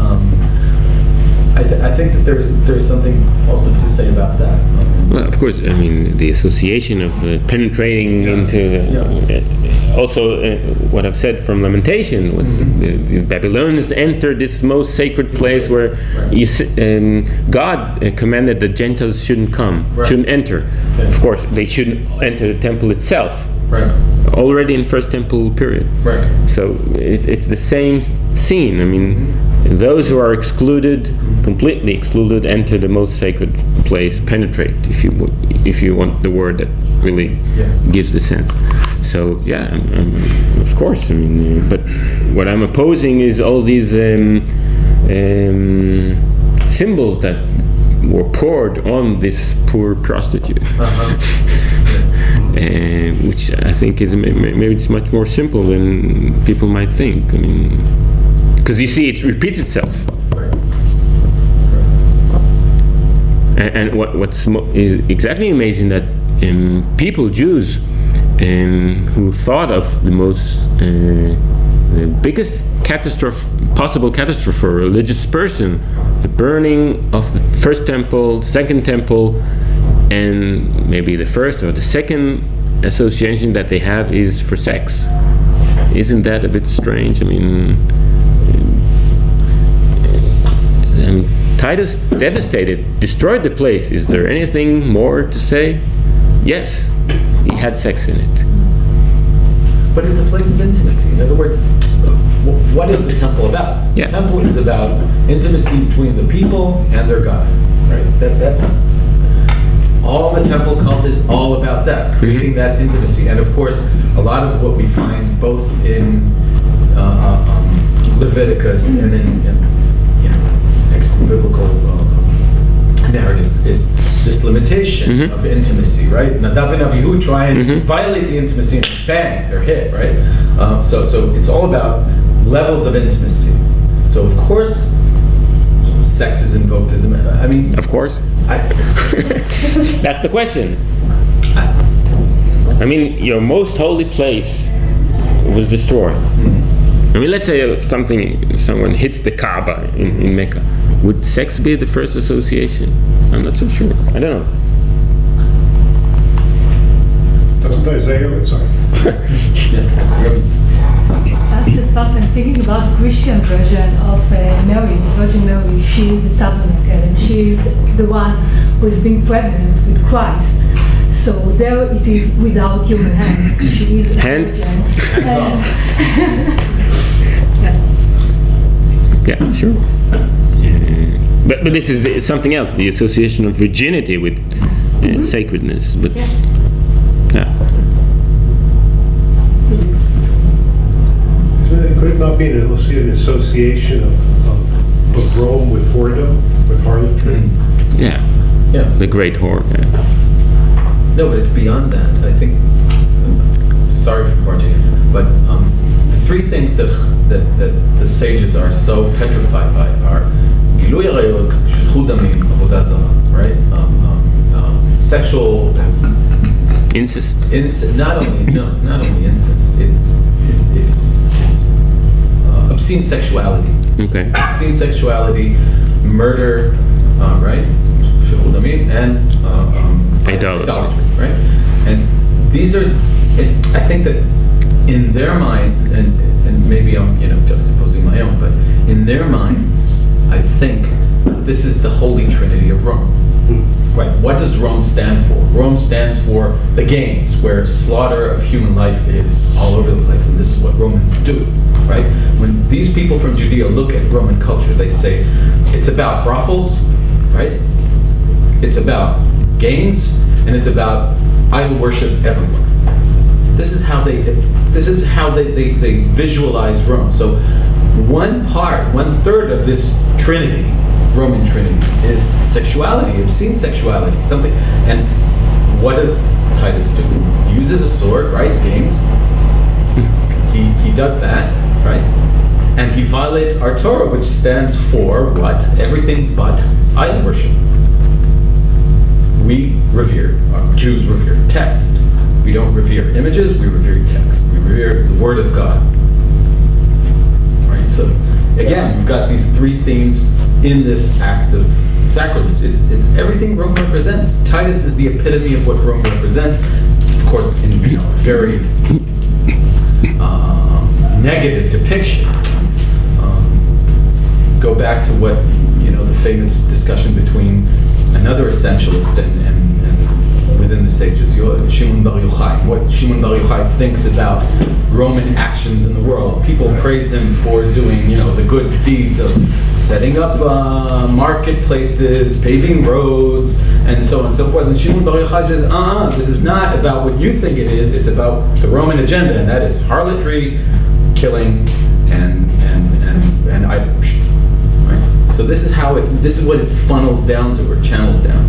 I think that there's something also to say about that. Well, of course, I mean the association of penetrating into also what I've said from Lamentation, when the Babylonians entered this most sacred place where God commanded that Gentiles shouldn't come, shouldn't enter. Yeah. Of course, they shouldn't enter the temple itself. Right. Already in First Temple period. Right. So it's the same scene. I mean, And those who are excluded, completely excluded, enter the most sacred place, penetrate, if you want the word that really gives the sense. So yeah, of course. I mean, but what I'm opposing is all these symbols that were poured on this poor prostitute. Which I think is maybe it's much more simple than people might think. I mean, because you see, it repeats itself. And what's is exactly amazing that people, Jews, who thought of the biggest possible catastrophe for a religious person, the burning of the first temple, the second temple, and maybe the first or the second association that they have is for sex. Isn't that a bit strange? I mean, Titus devastated, destroyed the place. Is there anything more to say? Yes, he had sex in it. But it's a place of intimacy. In other words, what is the temple about? Yeah. The temple is about intimacy between the people and their God. Right? That's all the temple cult is all about that, creating that intimacy. And of course, a lot of what we find both in Leviticus and in extra-biblical narratives is this limitation of intimacy, right? Nadav and Avihu try and violate the intimacy and bang, they're hit, right? So it's all about levels of intimacy. So of course, sex is invoked as I mean, of course. That's the question. I mean, your most holy place was destroyed. I mean, let's say someone hits the Kaaba in Mecca. Would sex be the first association? I'm not so sure. I don't know. Doesn't Isaiah, sorry. Just a thought, I'm thinking about the Christian version of Mary, the Virgin Mary. She is the tabernacle, and she is the one who is being pregnant with Christ. So there it is without human hands. She is a Hand? virgin. Yeah, sure. But this is something else, the association of virginity with sacredness. But yeah. Could it not be an association of Rome with whoredom, with harlotry? Yeah. The great whore. Yeah. No, but it's beyond that. I think. Sorry for barging in, but the three things that the sages are so petrified by are Gilui Arayot, Shlichut Damim, Avodah Zarah, right? Sexual Incest. It's not only incest. It's obscene sexuality. Okay. Obscene sexuality, murder, right? Shlichut Damim, and idolatry, right? And these are, I think that in their minds, and maybe I'm juxtaposing my own, but in their minds, I think this is the Holy Trinity of Rome. Right? What does Rome stand for? Rome stands for the games, where slaughter of human life is all over the place, and this is what Romans do. Right? When these people from Judea look at Roman culture, they say it's about brothels, right? It's about games, and it's about idol worship everywhere. This is how they visualize Rome. So 1/3 of this Trinity, Roman Trinity, is sexuality, obscene sexuality, something. And what does Titus do? He uses a sword, right? Games. He does that, right? And he violates our Torah, which stands for what? Everything but idol worship. We revere, Jews revere text. We don't revere images, we revere text. We revere the Word of God. Right? So, again, you've got these three themes in this act of sacrilege. It's everything Rome represents. Titus is the epitome of what Rome represents. Of course, in a very negative depiction. Go back to what, the famous discussion between another essentialist and within the sages. Shimon Bar Yochai, what Shimon Bar Yochai thinks about Roman actions in the world. People praise him for doing, the good deeds of setting up marketplaces, paving roads, and so on and so forth. And Shimon Bar Yochai says, this is not about what you think it is. It's about the Roman agenda, and that is harlotry, killing, and idol worship. Right? So this is what it funnels down to, or channels down.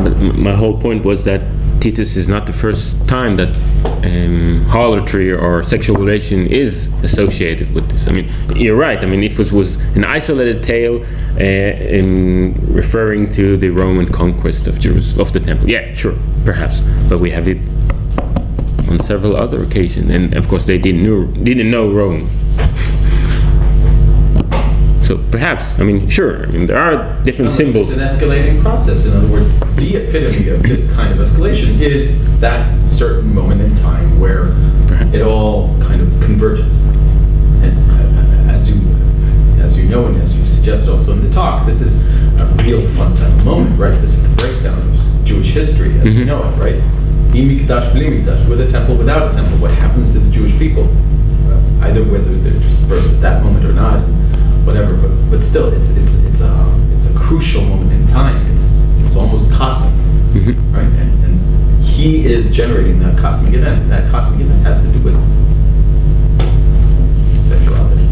But my whole point was that Titus is not the first time that harlotry or sexual relation is associated with this. I mean, you're right. I mean, if it was an isolated tale in referring to the Roman conquest of Jerusalem, of the temple, yeah, sure, perhaps. But we have it on several other occasions, and of course they didn't know Rome. So perhaps, sure, there are different symbols. It's an escalating process. In other words, the epitome of this kind of escalation is that certain moment in time where it all kind of converges. And as you know, and as you suggest also in the talk, this is a real fundamental moment, right? This is the breakdown of Jewish history as we know it, right? Mikdash, bli mikdash, with a temple, without a temple. What happens to the Jewish people? Either whether they're dispersed at that moment or not, whatever. But still, it's a crucial moment in time. It's almost cosmic, right? And he is generating that cosmic event. That cosmic event has to do with sexuality.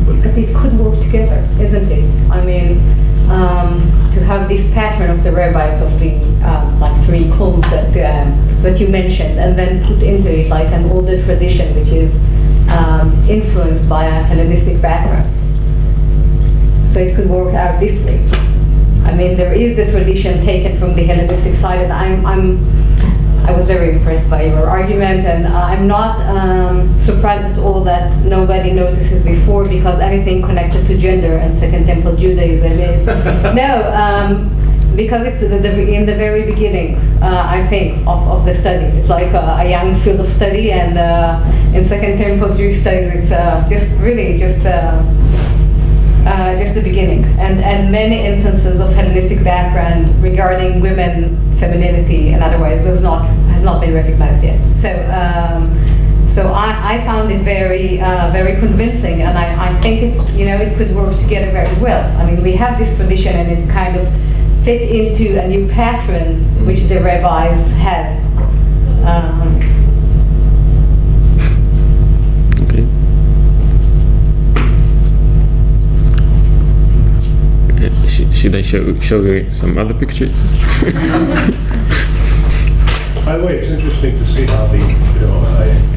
But it could work together, isn't it? To have this pattern of the rabbis of the three cults that you mentioned, and then put into it like an older tradition which is influenced by a Hellenistic background. So it could work out this way. There is the tradition taken from the Hellenistic side, and I was very impressed by your argument, and I'm not surprised at all that nobody notices before, because anything connected to gender and Second Temple Judaism is because it's in the very beginning, I think, of the study. It's like a young field of study, and in Second Temple Jewish studies, it's just the beginning, and many instances of Hellenistic background regarding women, femininity, and otherwise has not been recognized yet. So I found it very convincing, and I think it could work together very well. We have this tradition, and it kind of fit into a new pattern which the rabbis has. Should I show you some other pictures? By the way, it's interesting to see how I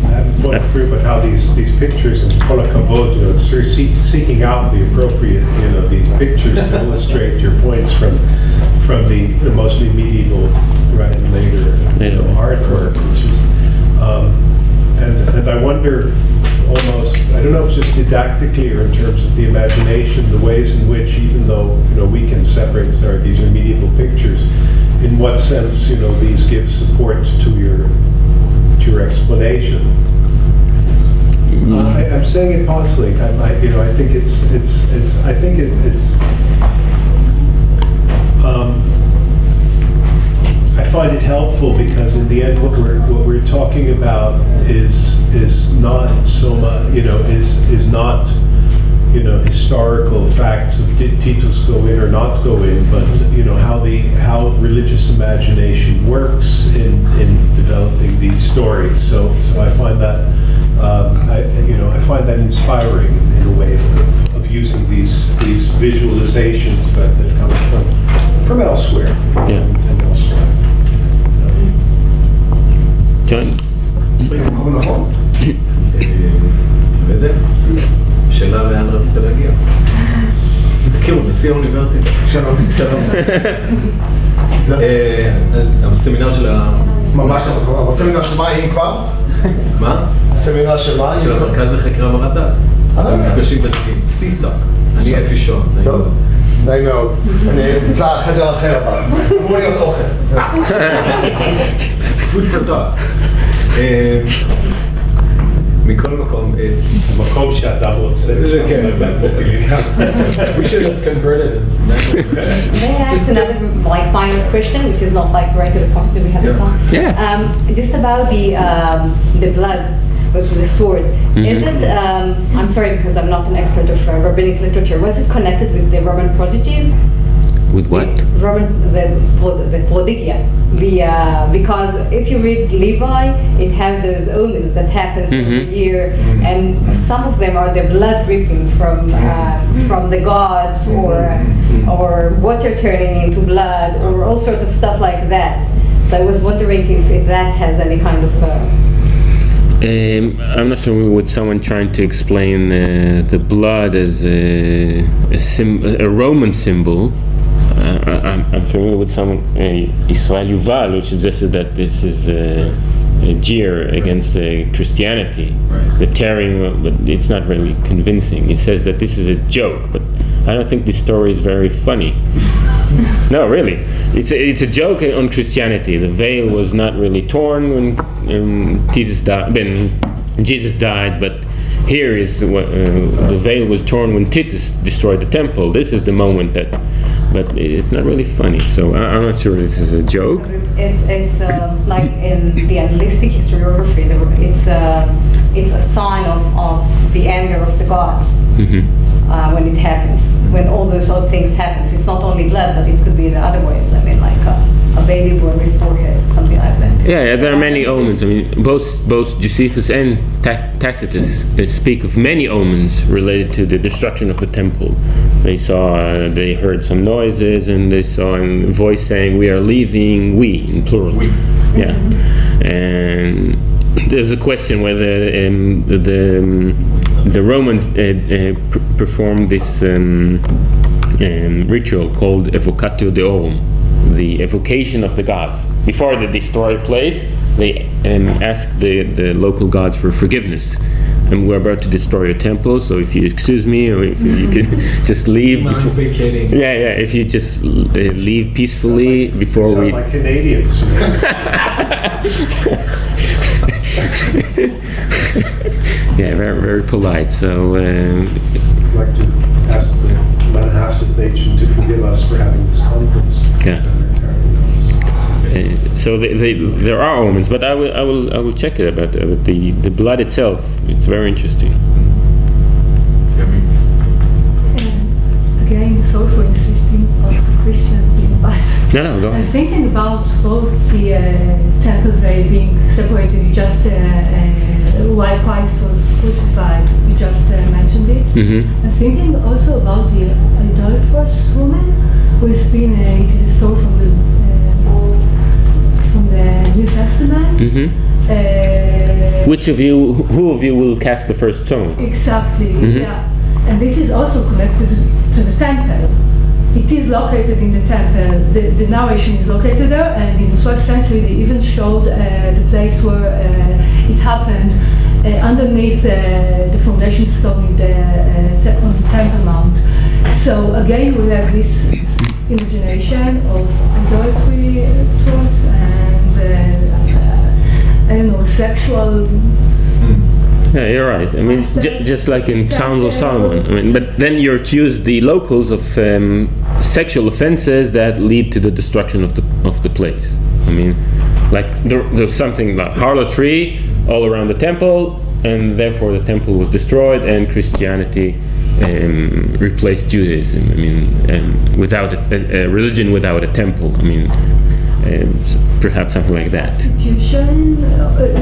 haven't thought through, but how these pictures and kol hakavod, it's sort of seeking out the appropriate, these pictures to illustrate your points from the mostly medieval, right, and later artwork, which is, and I wonder, almost, I don't know if it's just didactically or in terms of the imagination, the ways in which, even though we can separate, these are medieval pictures, in what sense these give support to your explanation. I'm saying it possibly. I think it's. I find it helpful because in the end, what we're talking about is not so much, is not, historical facts of did Titus go in or not go in, but how religious imagination works in developing these stories. So I find that I find that inspiring in a way of using these visualizations that come from elsewhere. Yeah. And elsewhere. John? שאלה לאן רצית להגיע? תכירו, נשיא האוניברסיטה. שלום. שלום. הסמינר של ממש לא, הסמינר של מה, אם כבר? מה? הסמינר של מה? של המרכז לחקר המרת דת. המפגשים דתיים. סיסה. אני אפי שון. טוב, נעים מאוד. אני נמצא חדר אחר, אבל אמור להיות אוכל. food for thought. מכל מקום, מקום שאדם רוצה. כן. we should have converted him. May I ask another like final question, which is not like right to the point that we have to come? Yeah. Just about the blood with the sword. Is it? I'm sorry because I'm not an expert of rabbinic literature. Was it connected with the Roman prodigies? With what? The prodigia. Because if you read Levi, it has those omens that happens every year, and some of them are the blood dripping from the gods, or water turning into blood, or all sorts of stuff like that. So I was wondering if that has any kind of. I'm not familiar with someone trying to explain the blood as a Roman symbol. I'm familiar with someone, Israel Yuval, who suggested that this is a jeer against Christianity, the tearing, but it's not really convincing. He says that this is a joke, but I don't think this story is very funny. No, really, it's a joke on Christianity. The veil was not really torn when Jesus died, but here is the veil was torn when Titus destroyed the temple. This is the moment that. But it's not really funny, so I'm not sure this is a joke. It's like in the analytic historiography, it's a sign of the anger of the gods when it happens, when all those odd things happens. It's not only blood, but it could be in other ways. I mean, like a baby born with foreheads or something like that. Yeah, there are many omens. I mean, both Josephus and Tacitus speak of many omens related to the destruction of the temple. They heard some noises, and they saw a voice saying, "We are leaving." We in plural. Yeah, and there's a question whether the Romans performed this ritual called evocatio deorum, the evocation of the gods. Before they destroy a place, they ask the local gods for forgiveness. And we're about to destroy your temple, so if you excuse me, or if you could just leave. Non-vacating. Yeah, if you just leave peacefully before we. Sound like Canadians. Yeah, very, very polite. So. I'd like to ask the Manhasset Nation to forgive us for having this conference. Yeah. So there are omens, but I will check it about the blood itself. It's very interesting. Again, sorry for insisting on the Christians in us. No, go I'm ahead. thinking about both the temple veil being separated. You just while Christ was crucified, you just mentioned it. I'm thinking also about the idolatrous woman who's been. It is a story from the New Testament. Who of you will cast the first stone? Exactly, yeah. And this is also connected to the temple. It is located in the temple. The narration is located there, and in the 12th century they even showed the place where it happened underneath the foundation stone on the Temple Mount. So again, we have this imagination of idolatry towards and sexual. Yeah, you're right. I mean, just like in Psalms of Solomon. I mean, but then you accuse the locals of sexual offenses that lead to the destruction of the place. I mean, like there's something like harlotry all around the temple, and therefore the temple was destroyed, and Christianity replaced Judaism. I mean, without a religion without a temple. I mean. Perhaps something like that. Substitution,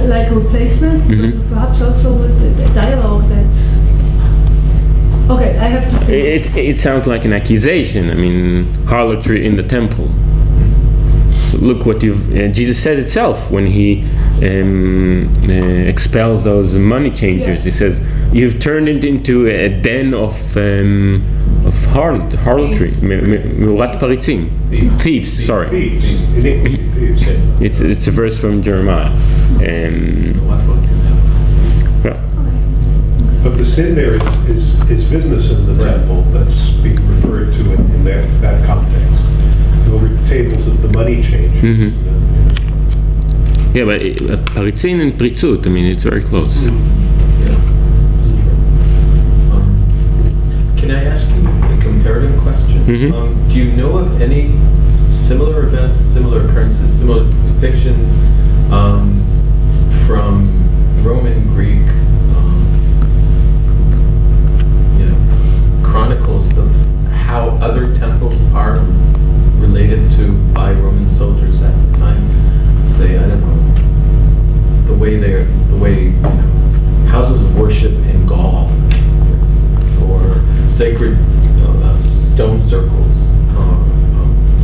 like a replacement, but perhaps also with the dialogue that's. Okay, I have to think. It sounds like an accusation. I mean, harlotry in the temple. So look what Jesus said itself when he expels those money changers. He says, "You've turned it into a den of harlotry, me'urat paritzim, thieves." Sorry, Thieves. It's a verse from Jeremiah. But the sin there is business in the temple that's being referred to in that context. Over tables of the money changers. Yeah, but paritzin and pritzut, I mean, it's very close. Mhm. Do you know of any similar events, similar occurrences, similar depictions from Roman, Greek, chronicles of how other temples are related to by Roman soldiers at the time? Say, I don't know, the way houses of worship in Gaul, for instance, or sacred stone circles.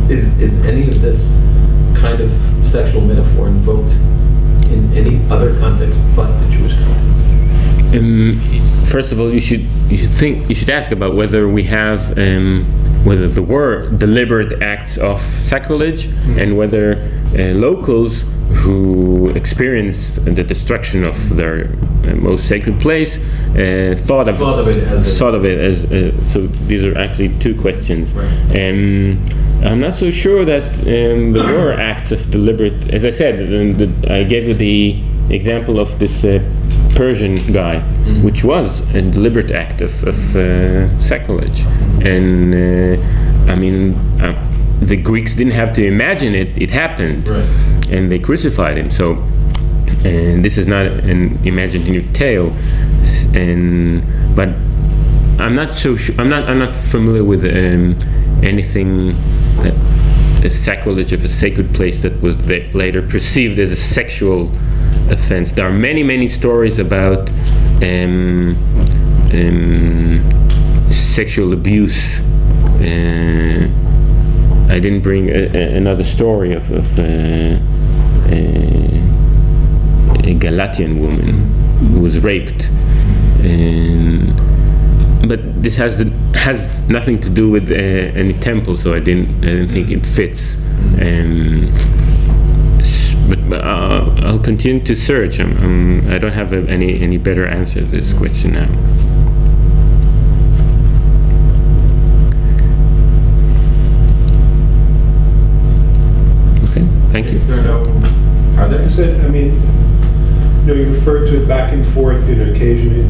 Is any of this kind of sexual metaphor invoked in any other context but the Jewish context? First of all, you should ask about whether we have whether there were deliberate acts of sacrilege, and whether locals who experienced the destruction of their most sacred place thought of it as so. These are actually two questions. Right. I'm not so sure that there were acts of deliberate. As I said, I gave you the example of this Persian guy, which was a deliberate act of sacrilege, and the Greeks didn't have to imagine it; it happened, Right. and they crucified him. So, and this is not an imaginative tale, but I'm not so sure. I'm not familiar with anything. A sacrilege of a sacred place that was later perceived as a sexual offense. There are many stories about sexual abuse. I didn't bring another story of a Galatian woman who was raped, but this has nothing to do with any temple, so I didn't think it fits. But I'll continue to search. I don't have any better answer to this question now. Okay, thank you. Are there? You said, you referred to it back and forth, occasionally in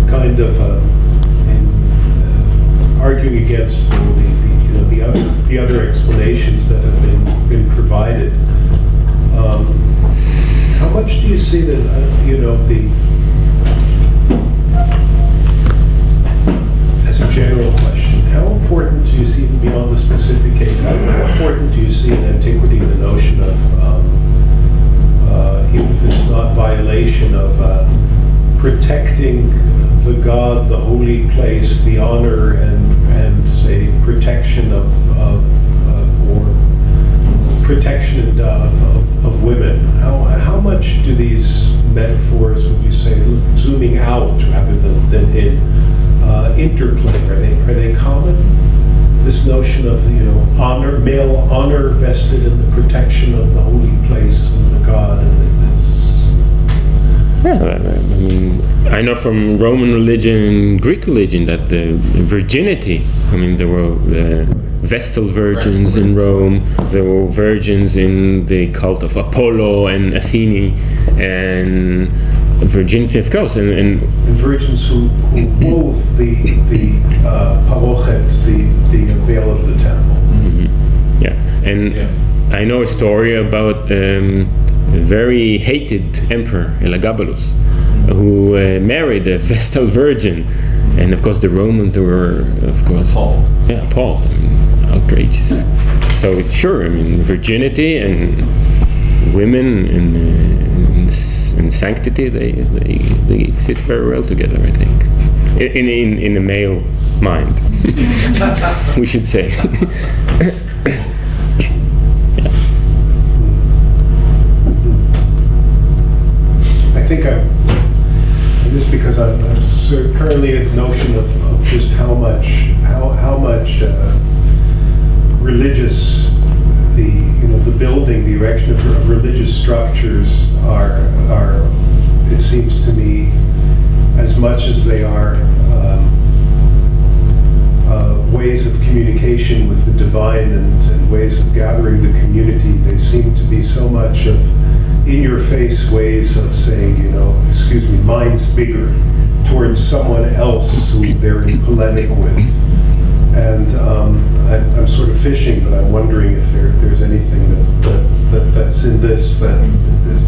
kind of arguing against the other explanations that have been provided. How much do you see that as a general question, how important do you see, even beyond the specific case, how important do you see in antiquity the notion of, even if it's not violation of protecting the God, the holy place, the honor, and say protection of protection of women? How much do these metaphors, would you say, zooming out rather than in, interplay? Are they common? This notion of honor, male honor vested in the protection of the holy place and the God, and this. Yeah, I know from Roman religion and Greek religion that the virginity. There were Vestal virgins in Rome. There were virgins in the cult of Apollo and Athene, and virginity, of course, and virgins who wove the parochet, the veil of the temple. Mm-hmm. Yeah, and I know a story about a very hated emperor, Elagabalus, who married a Vestal virgin, and of course the Romans were, of course, appalled. Outrageous. So sure, virginity and women and sanctity, they fit very well together, I think, in a male mind, we should say. I think just because I'm currently at notion of just how much religious the building, the erection of religious structures are, it seems to me, as much as they are ways of communication with the divine and ways of gathering the community, they seem to be so much of in-your-face ways of saying, mine's bigger, towards someone else who they're in polemic with. And I'm sort of fishing, but I'm wondering if there's anything that's in this that is.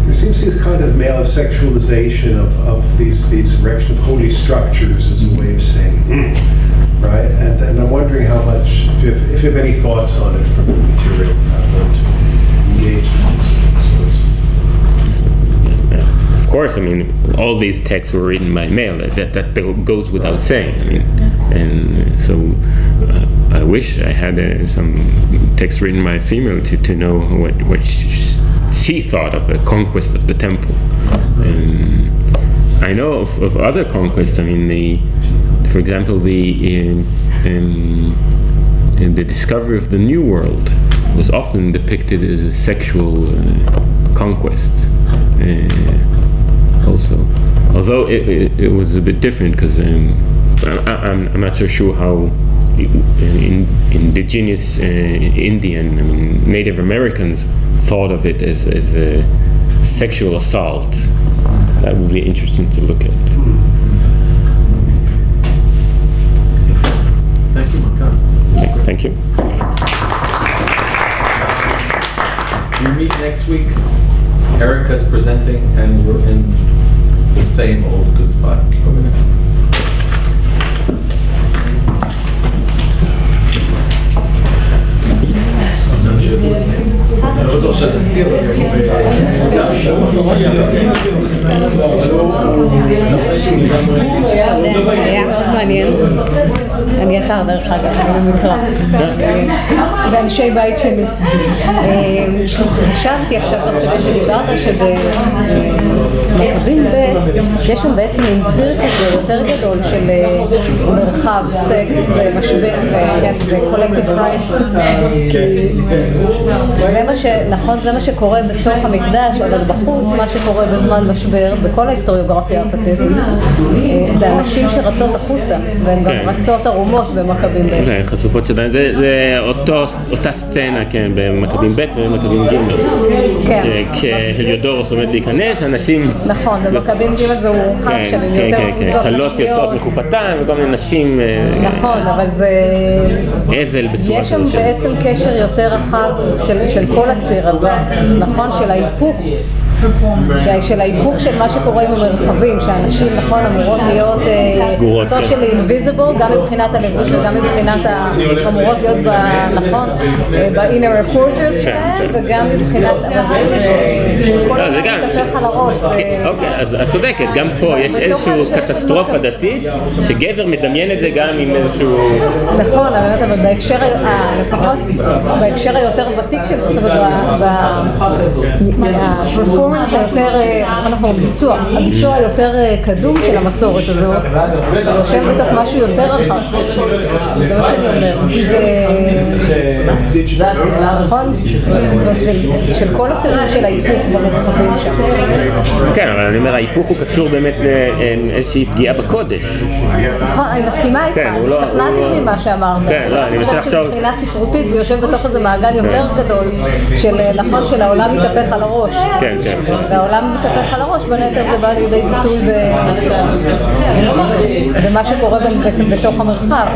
There seems to be this kind of male sexualization of these erection of holy structures as a way of saying, right? And I'm wondering how much, if you have any thoughts on it from the material, I'd love to engage with this. Of course, I mean, all these texts were written by male. That goes without saying. I mean, and so I wish I had some text written by a female to know what she thought of the conquest of the temple. I know of other conquests. I mean, for example, the discovery of the New World was often depicted as a sexual conquest. Also, although it was a bit different, because I'm not so sure how indigenous Indian, I mean, Native Americans thought of it as a sexual assault. That would be interesting to look at. Thank you, Matan. Thank you. We meet next week. Erica's presenting, and we're in the same old good spot over there. לא בטוח שהתסיר היה מאוד מעניין. אני אתר דרך אגב, אני במקרא, באנשי בית שלי. חשבתי עכשיו גם כדי שדיברת שבמכבים יש שם בעצם ציר כזה יותר גדול של מרחב, סקס ומשבר, זה קולקטיב קרייסיס, כי זה מה נכון, זה מה שקורה בתוך המקדש, אבל בחוץ מה שקורה בזמן משבר, בכל ההיסטוריוגרפיה הפתטית, זה אנשים שרצות החוצה, והן גם רצות ערומות במכבים ב'. זה חשופות שלהם, זה אותה סצנה, כן, במכבים ב' ובמכבים ג'. כן. כשהליודורוס עומד להיכנס, אנשים... נכון, במכבים ג' זה הורחב שם, עם יותר קבוצות נשיות. קלות יוצאות מחופתן וכל מיני נשים... נכון, אבל זה... אבל בצורה... יש שם בעצם קשר יותר רחב של כל הציר הזה, נכון? של ההיפוך. של ההיפוך של מה שקורה עם המרחבים, שאנשים, נכון, אמורות להיות socially invisible, גם מבחינת הלבוש וגם מבחינת אמורות להיות, נכון, ב-inner quarters שלהם, וגם מבחינת, כל הזמן מתהפך על הראש. אוקיי, אז את צודקת, גם פה יש איזושהי קטסטרופה דתית, שגבר מדמיין את זה גם עם איזשהו... נכון, אבל בהקשר, לפחות בהקשר היותר ותיק של זה, זאת אומרת, הפרפורמנס היותר, אנחנו הביצוע היותר קדום של המסורת הזאת, יושב בתוך משהו יותר רחב. זה מה שאני אומר, כי זה נכון, של כל התיאור של ההיפוך במרחבים שם. כן, אבל אני אומר, ההיפוך הוא קשור באמת לאיזושהי פגיעה בקודש. נכון, אני מסכימה איתך, אני השתכנעתי ממה שאמרת. כן, לא, אני מנסה לחשוב... מבחינה ספרותית זה יושב בתוך איזה מעגל יותר גדול, של נכון, של העולם מתהפך על הראש. כן, כן. והעולם מתהפך על הראש, בנתר זה בא לידי ביטוי במה שקורה בתוך המרחב.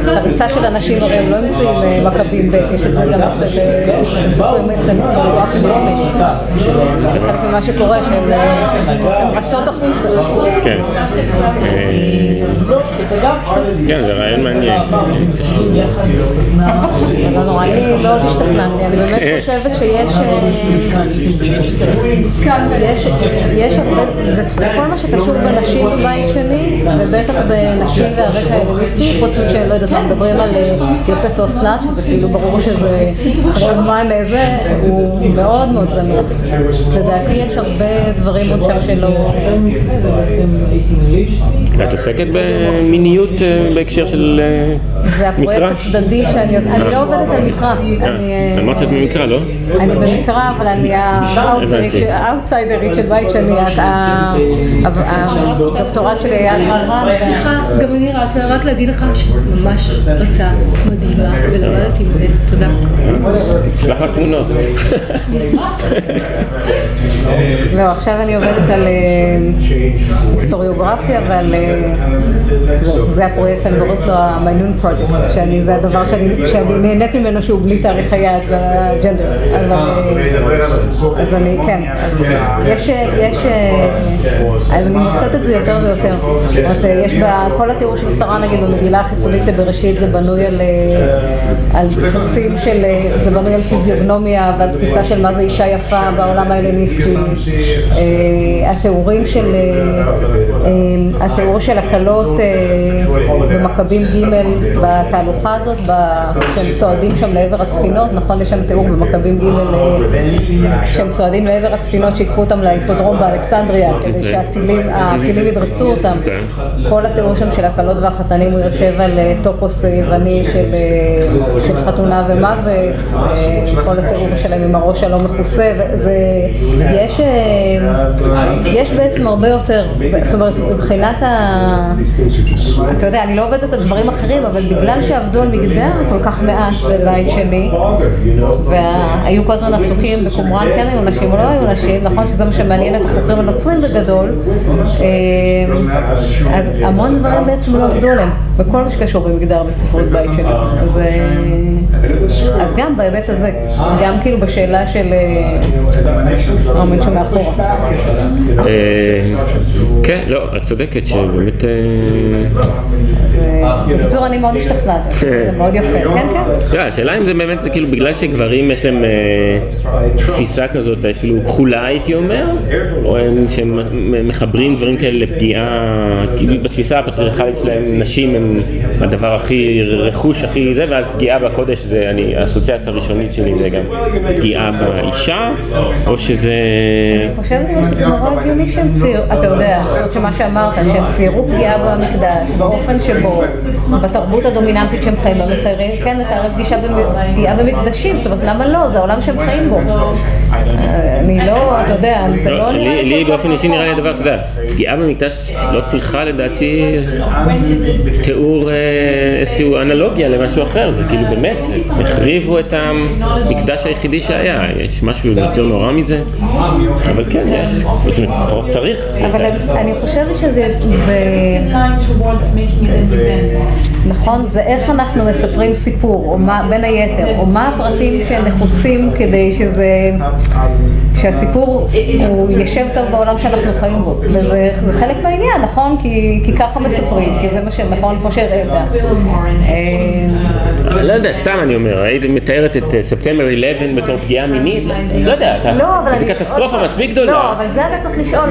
הריצה של אנשים הרי הם לא נמצאים מכבים, יש את זה גם אצל סופרים אצל היסטוריוגרפים רומיים. זה חלק ממה שקורה שהן רצות החוצה. כן. כן, זה רעיון מעניין. לא נורא, אני מאוד השתכנעתי, אני באמת חושבת יש הרבה, זה כל מה שקשור בנשים בבית שני, ובטח בנשים והרקע ההלניסטי, חוץ מכשאני לא יודעת מה, מדברים על יוסף ואסנת, שזה כאילו ברור שזה רומן איזה, הוא מאוד מאוד זנוח. לדעתי יש הרבה דברים עוד שם שלא... את עוסקת במיניות בהקשר של מקרא? זה הפרויקט הצדדי שאני לא עובדת על מקרא. למרות שאת במקרא, לא? אני במקרא, אבל אני האוטסייד האוטסיידרית של בית שני, הדוקטורט שלי היה נורא. סליחה, גם אני רצה רק להגיד לך שממש רצה מדהימה ולמדתי מלא, תודה. שלח לך תמונות. לא, עכשיו אני עובדת על היסטוריוגרפיה ועל... זה הפרויקט, אני קוראת לו המיינון פרויקט, זה הדבר שאני נהנית ממנו שהוא בלי תאריך היעד, זה הג'נדר. אז אני, כן, אז אני מוצאת את זה יותר ויותר. זאת אומרת, יש כל התיאור של שרה, נגיד, במגילה החיצונית לבראשית, זה בנוי על דפוסים של, זה בנוי על פיזיוגנומיה ועל תפיסה של מה זה אישה יפה בעולם ההלניסטי. התיאור של הקלות במכבים ג' בתהלוכה הזאת, כשהם צועדים שם לעבר הספינות, נכון, יש שם תיאור במכבים ג' שהם צועדים לעבר הספינות שיקחו אותם להיפודרום באלכסנדריה כדי שהפילים ידרסו אותם. כל התיאור שם של הקלות והחתנים הוא יושב על טופוס יווני של חתונה ומוות, כל התיאור שלהם עם הראש הלא מכוסה, יש בעצם הרבה יותר, זאת אומרת, מבחינת אתה יודע, אני לא עובדת על דברים אחרים, אבל בגלל שעבדו על מגדר כל כך מעט בבית שני, והיו כל הזמן עסוקים בקומראן, כן היו נשים או לא היו נשים, נכון שזה מה שמעניין את החוקרים הנוצרים בגדול, אז המון דברים בעצם לא עבדו עליהם, בכל מה שקשור במגדר בספרות בית שני. אז גם בהיבט הזה, גם כאילו בשאלה של העומד שמאחורה. כן, לא, את צודקת שבאמת... בקיצור, אני מאוד משתכנעת, זה מאוד יפה, כן, כן? השאלה אם זה באמת, זה כאילו בגלל שגברים יש להם תפיסה כזאת, אפילו כחולה הייתי אומר, או שהם מחברים דברים כאלה לפגיעה, כאילו בתפיסה הפטריארכלית שלהם, נשים הם הדבר הכי רכוש, הכי זה, ואז פגיעה בקודש, האסוציאציה הראשונית שלי זה גם פגיעה באישה, או שזה... אני חושבת שזה נורא הגיוני שהם ציירו, אתה יודע, שמה שאמרת, שהם ציירו פגיעה במקדש, באופן שבו, בתרבות הדומיננטית שהם חיים במציירים, כן, לתאר פגיעה במקדשים, זאת אומרת, למה לא? זה העולם שהם חיים בו. אני לא, אתה יודע, זה לא נראה לי באופן אישי נראה לי הדבר, אתה יודע, פגיעה במקדש לא צריכה לדעתי תיאור איזושהי אנלוגיה למשהו אחר, זה כאילו באמת, החריבו את המקדש היחידי שהיה, יש משהו יותר נורא מזה, אבל כן, יש, זאת אומרת, לפחות צריך. אבל אני חושבת שזה, נכון, זה איך אנחנו מספרים סיפור, או מה, בין היתר, או מה הפרטים שנחוצים כדי שהסיפור הוא ישב טוב בעולם שאנחנו חיים בו, וזה חלק מהעניין, נכון? כי ככה מספרים, כי זה מה שנכון כמו שהראית. לא יודע, סתם אני אומר, היית מתארת את ספטמבר 11 בתור פגיעה מינית, לא יודע, זה קטסטרופה מספיק גדולה. לא, אבל זה אתה צריך לשאול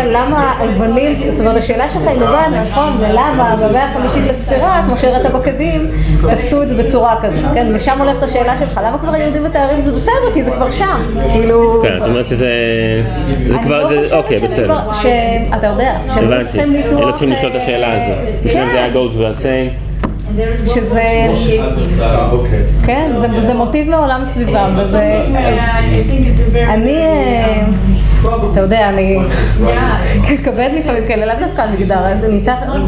למה היוונים, זאת אומרת, השאלה שלך היא נוגעת, נכון, ולמה במאה החמישית לספירה, כמו שהראית בקדים, תפסו את זה בצורה כזאת, כן, ושם הולכת השאלה שלך, למה כבר היהודים מתארים את זה בסדר, כי זה כבר שם, כאילו... כן, זאת אומרת שזה כבר, אוקיי, בסדר. אתה יודע, שהם לא צריכים ניתוח... הם לא צריכים לשאול את השאלה הזאת, בשביל זה היה goes without saying. שזה, כן, זה מוטיב לעולם סביבם, וזה, אני, אתה יודע, אני כבד לפעמים כאלה, לאו דווקא על מגדר, אני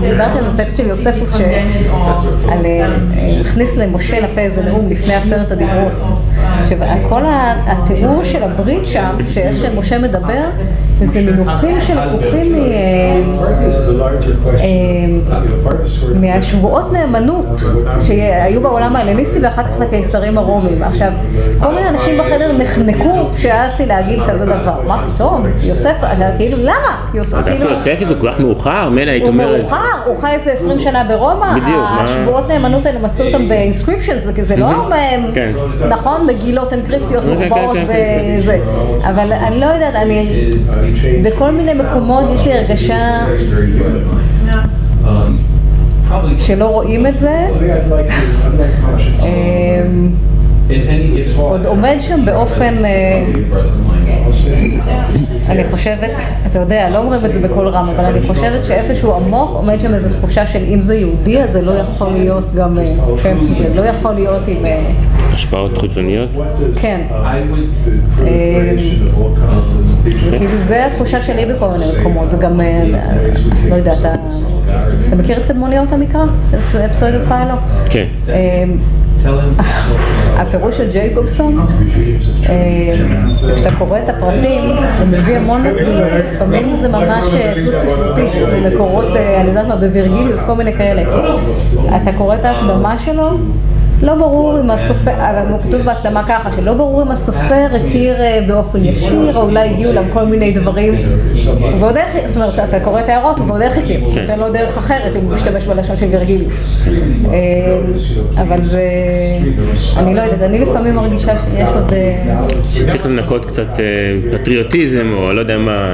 דיברתי על זה טקסט של יוספוס שהכניס למשה לפה איזה נאום לפני 10 הדיברות, כל התיאור של הברית שם, שאיך שמשה מדבר, זה מינוחים שלקוחים מהשבועות נאמנות שהיו בעולם ההלניסטי ואחר כך לקיסרים הרומים. עכשיו, כל מיני אנשים בחדר נחנקו כשהעזתי להגיד כזה דבר. מה פתאום? יוסף, כאילו, למה? יוסף זה כל כך מאוחר, מלא היית אומרת. הוא מאוחר, הוא חי איזה 20 שנה ברומא, השבועות נאמנות האלה מצאו אותם באינסקריפשנס, זה לא נכון, מגילות אנקריפטיות מוחבאות בזה. אבל אני לא יודעת, בכל מיני מקומות יש לי הרגשה שלא רואים את זה, עוד עומד שם באופן, אני חושבת, אתה יודע, לא אומרים את זה בכל רם, אבל אני חושבת שאיפשהו עמוק עומד שם איזו תחושה של אם זה יהודי, אז זה לא יכול להיות גם, כן, זה לא יכול להיות עם השפעות חיצוניות? כן. I would וכאילו זה התחושה שלי בכל מיני מקומות, זה גם, לא יודעת, אתה מכיר את קדמוניות המקרא? את פסאודו-פיילו? כן. הפירוש של ג'ייקובסון, כשאתה קורא את הפרטים, הוא מביא המון נקודות, לפעמים זה ממש תלות ספרותית, במקורות, אני יודעת מה, בווירגיליוס, כל מיני כאלה. אתה קורא את ההקדמה שלו, לא ברור אם הסופר, אבל הוא כתוב בהקדמה ככה, שלא ברור אם הסופר הכיר באופן ישיר, או אולי הגיעו להם כל מיני דברים, ועוד איך, זאת אומרת, אתה קורא את ההערות, ועוד איך הכיר, אתה לא דרך אחרת אם הוא משתמש בלשון של וירגיליוס. אבל זה, אני לא יודעת, אני לפעמים מרגישה שיש עוד... צריך לנקות קצת פטריוטיזם, או לא יודע מה...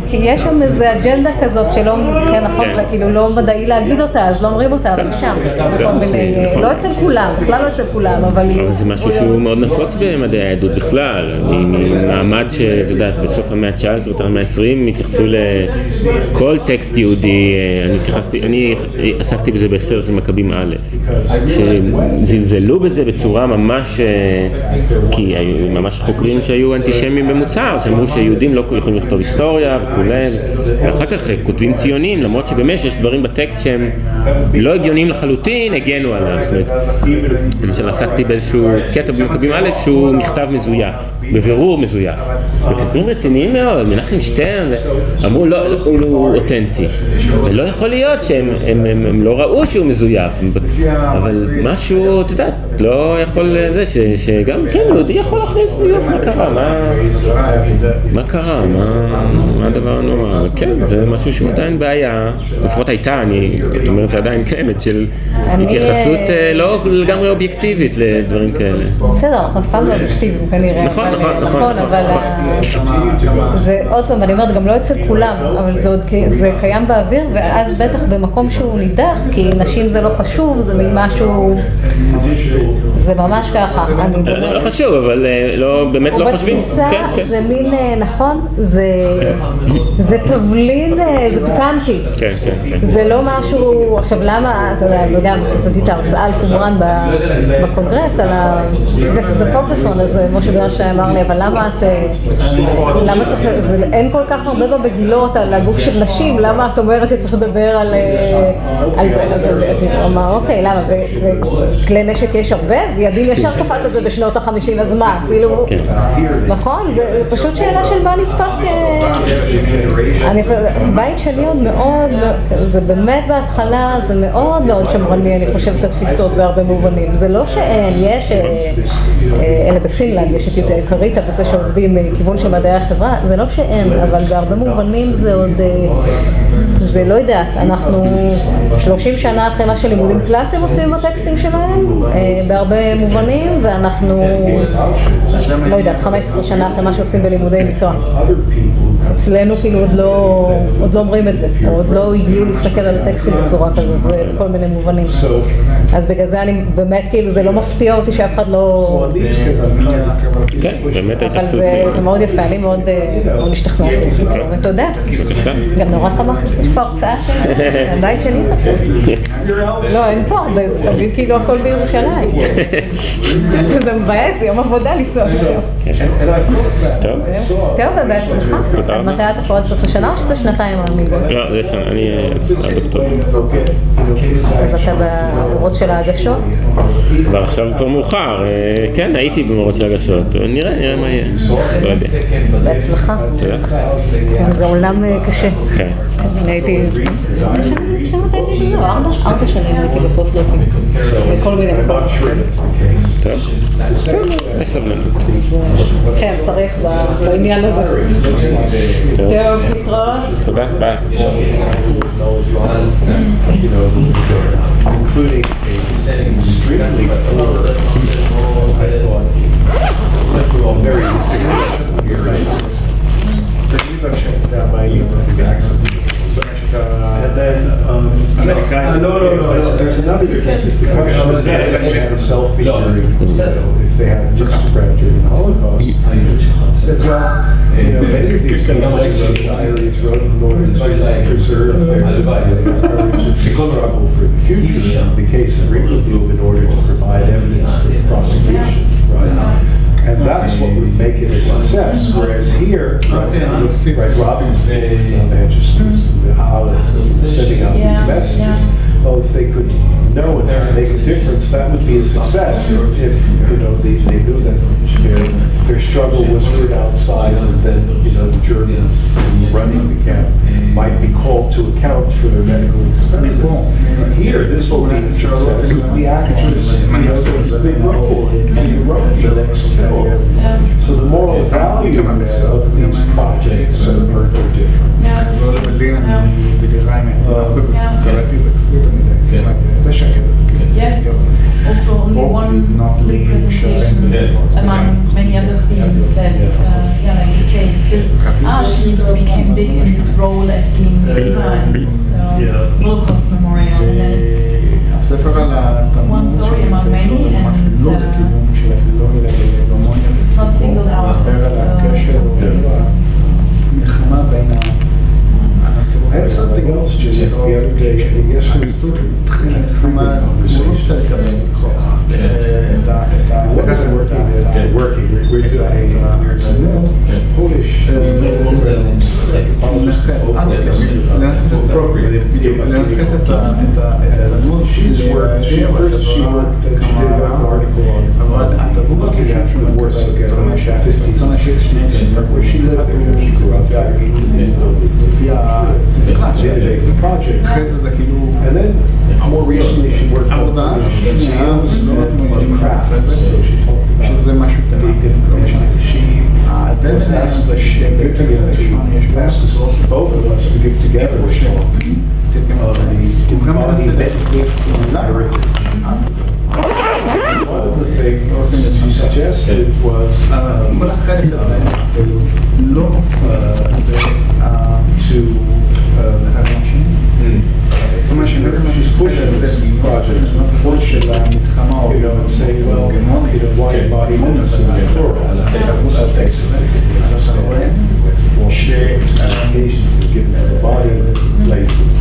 כי יש שם איזו אג'נדה כזאת שלא, כן נכון, זה כאילו לא מדעי להגיד אותה, אז לא אומרים אותה, אבל שם, בכל מיני... לא אצל כולם, בכלל לא אצל כולם, אבל זה משהו שהוא מאוד נפוץ במדעי היהדות בכלל, ממעמד שאתה יודעת, בסוף המאה ה-19, יותר המאה ה-20, התייחסו לכל טקסט יהודי, אני עסקתי בזה בהקשר של מכבים א', שזלזלו בזה בצורה ממש, כי היו ממש חוקרים שהיו אנטישמים במוצהר, שאמרו שיהודים לא יכולים לכתוב היסטוריה וכולי, ואחר כך כותבים ציונים, למרות שבאמת יש דברים בטקסט שהם לא הגיוניים לחלוטין, הגנו עליו. זאת אומרת, למשל עסקתי באיזשהו קטע במכבים א' שהוא מכתב מזויף, בבירור מזויף. וחוקרים רציניים מאוד, מנחם שטרן, אמרו לא, הוא אותנטי. ולא יכול להיות שהם לא ראו שהוא מזויף, אבל משהו, אתה יודעת, לא יכול לזה שגם, כן, יהודי יכול להכניס זיוף, מה קרה? מה קרה? מה הדבר הנורא? כן, זה משהו שהוא עדיין בעיה, לפחות הייתה, את אומרת שעדיין קיימת, של התייחסות לא לגמרי אובייקטיבית לדברים כאלה. בסדר, אנחנו אף פעם לא אובייקטיביים כנראה. נכון, אבל זה עוד פעם, אני אומרת, גם לא אצל כולם, אבל זה קיים באוויר, ואז בטח במקום שהוא נידח, כי נשים זה לא חשוב, זה מין משהו, זה ממש ככה. לא חשוב, אבל באמת לא חושבים. ובתפיסה זה מין, נכון, זה תבלין, זה פיקנטי. זה לא משהו, עכשיו למה, אתה יודע, כשתתי את ההרצאה על קומראן בקונגרס, על הכנסת הפוקרפון, אז משה בירנשטיין אמר לי, אבל למה צריך, אין כל כך הרבה במגילות על הגוף של נשים, למה את אומרת שצריך לדבר על זה? אז הוא אמר, אוקיי, למה? וכלי נשק יש הרבה, וידין ישר קפץ את זה בשנות ה-50, אז מה? כאילו, נכון? זה פשוט שאלה של מה נתפס בית שלי עוד מאוד, זה באמת בהתחלה, זה מאוד מאוד שמרני, אני חושבת, את התפיסות בהרבה מובנים. זה לא שאין, יש, אלה בפינלנד, יש את יהודי קריטה וזה שעובדים מכיוון של מדעי החברה, זה לא שאין, אבל בהרבה מובנים זה עוד, זה לא יודעת, אנחנו 30 שנה אחרי מה שלימודים קלאסיים עושים עם הטקסטים שלהם, בהרבה מובנים, ואנחנו, לא יודעת, 15 שנה אחרי מה שעושים בלימודי מקרא. אצלנו כאילו עוד לא אומרים את זה, או עוד לא הגיעו להסתכל על הטקסטים בצורה כזאת, זה בכל מיני מובנים. אז בגלל זה אני באמת כאילו, זה לא מפתיע אותי שאף אחד לא... כן, באמת אבל זה מאוד יפה, אני מאוד השתכנעתי, ותודה. גם נורא שמחתי, יש פה הרצאה של הבית שלי סוף סוף. לא, אין פה הרבה, זה תמיד כאילו הכל בירושלים. זה מבאס, יום עבודה לנסוע לשם. טוב, ובהצלחה. מתי אתה פה עד סוף השנה או שזה שנתיים המלגות? לא, זה שנה, אני עד אוקטובר. אז אתה במרוץ של ההגשות? כבר עכשיו כבר מאוחר, כן, הייתי במרוץ של ההגשות, נראה מה יהיה, לא יודע. בהצלחה. תודה. זה עולם קשה. כן. אני הייתי... ארבע שנים הייתי בפוסט-דוקים, בכל מיני מקומות. טוב, יש סבלנות. כן, צריך בעניין הזה. טוב, להתראות. תודה, ביי. including a extremely poor, we're all very significant here, right? We're going to check down my and then, no, there's another case. The question is that if they had a selfie during, if they had just spread during the Holocaust, said, well, You know, many of these people diaries wrote in order to preserve their struggle for the future. In the case of Riverview, in order to provide evidence for the prosecution, right? And that's what would make it a success. Whereas here, right, Robin's magisters, the Hollets, sending out these messages. Well, if they could know and make a difference, that would be a success. If you know they knew that their struggle was heard outside, and then the Germans running the camp might be called to account for their medical expenses. Here, this will be a success if the actors plays a big role in the next film. So the moral value of these projects are different. Yes, also only one representation among many other themes that, like you say, this she became big in this role as being Levi's Holocaust memorial, and then it's one story among many, and it's not singled out I had something else just the other day, I guess we in a frequent conversation. Working, we're doing a Polish she worked, she did an article on looking at the wars of the 50s and 60s, where she lived there, she grew up there, the project. And then more recently she worked on museums and crafts. So she talked about she was asked both of us to give together a talk of the embodied heritage. One of the things you suggested was she's pushing this project, and saying, well, why embodiments in the plural? Occasions that give the body places,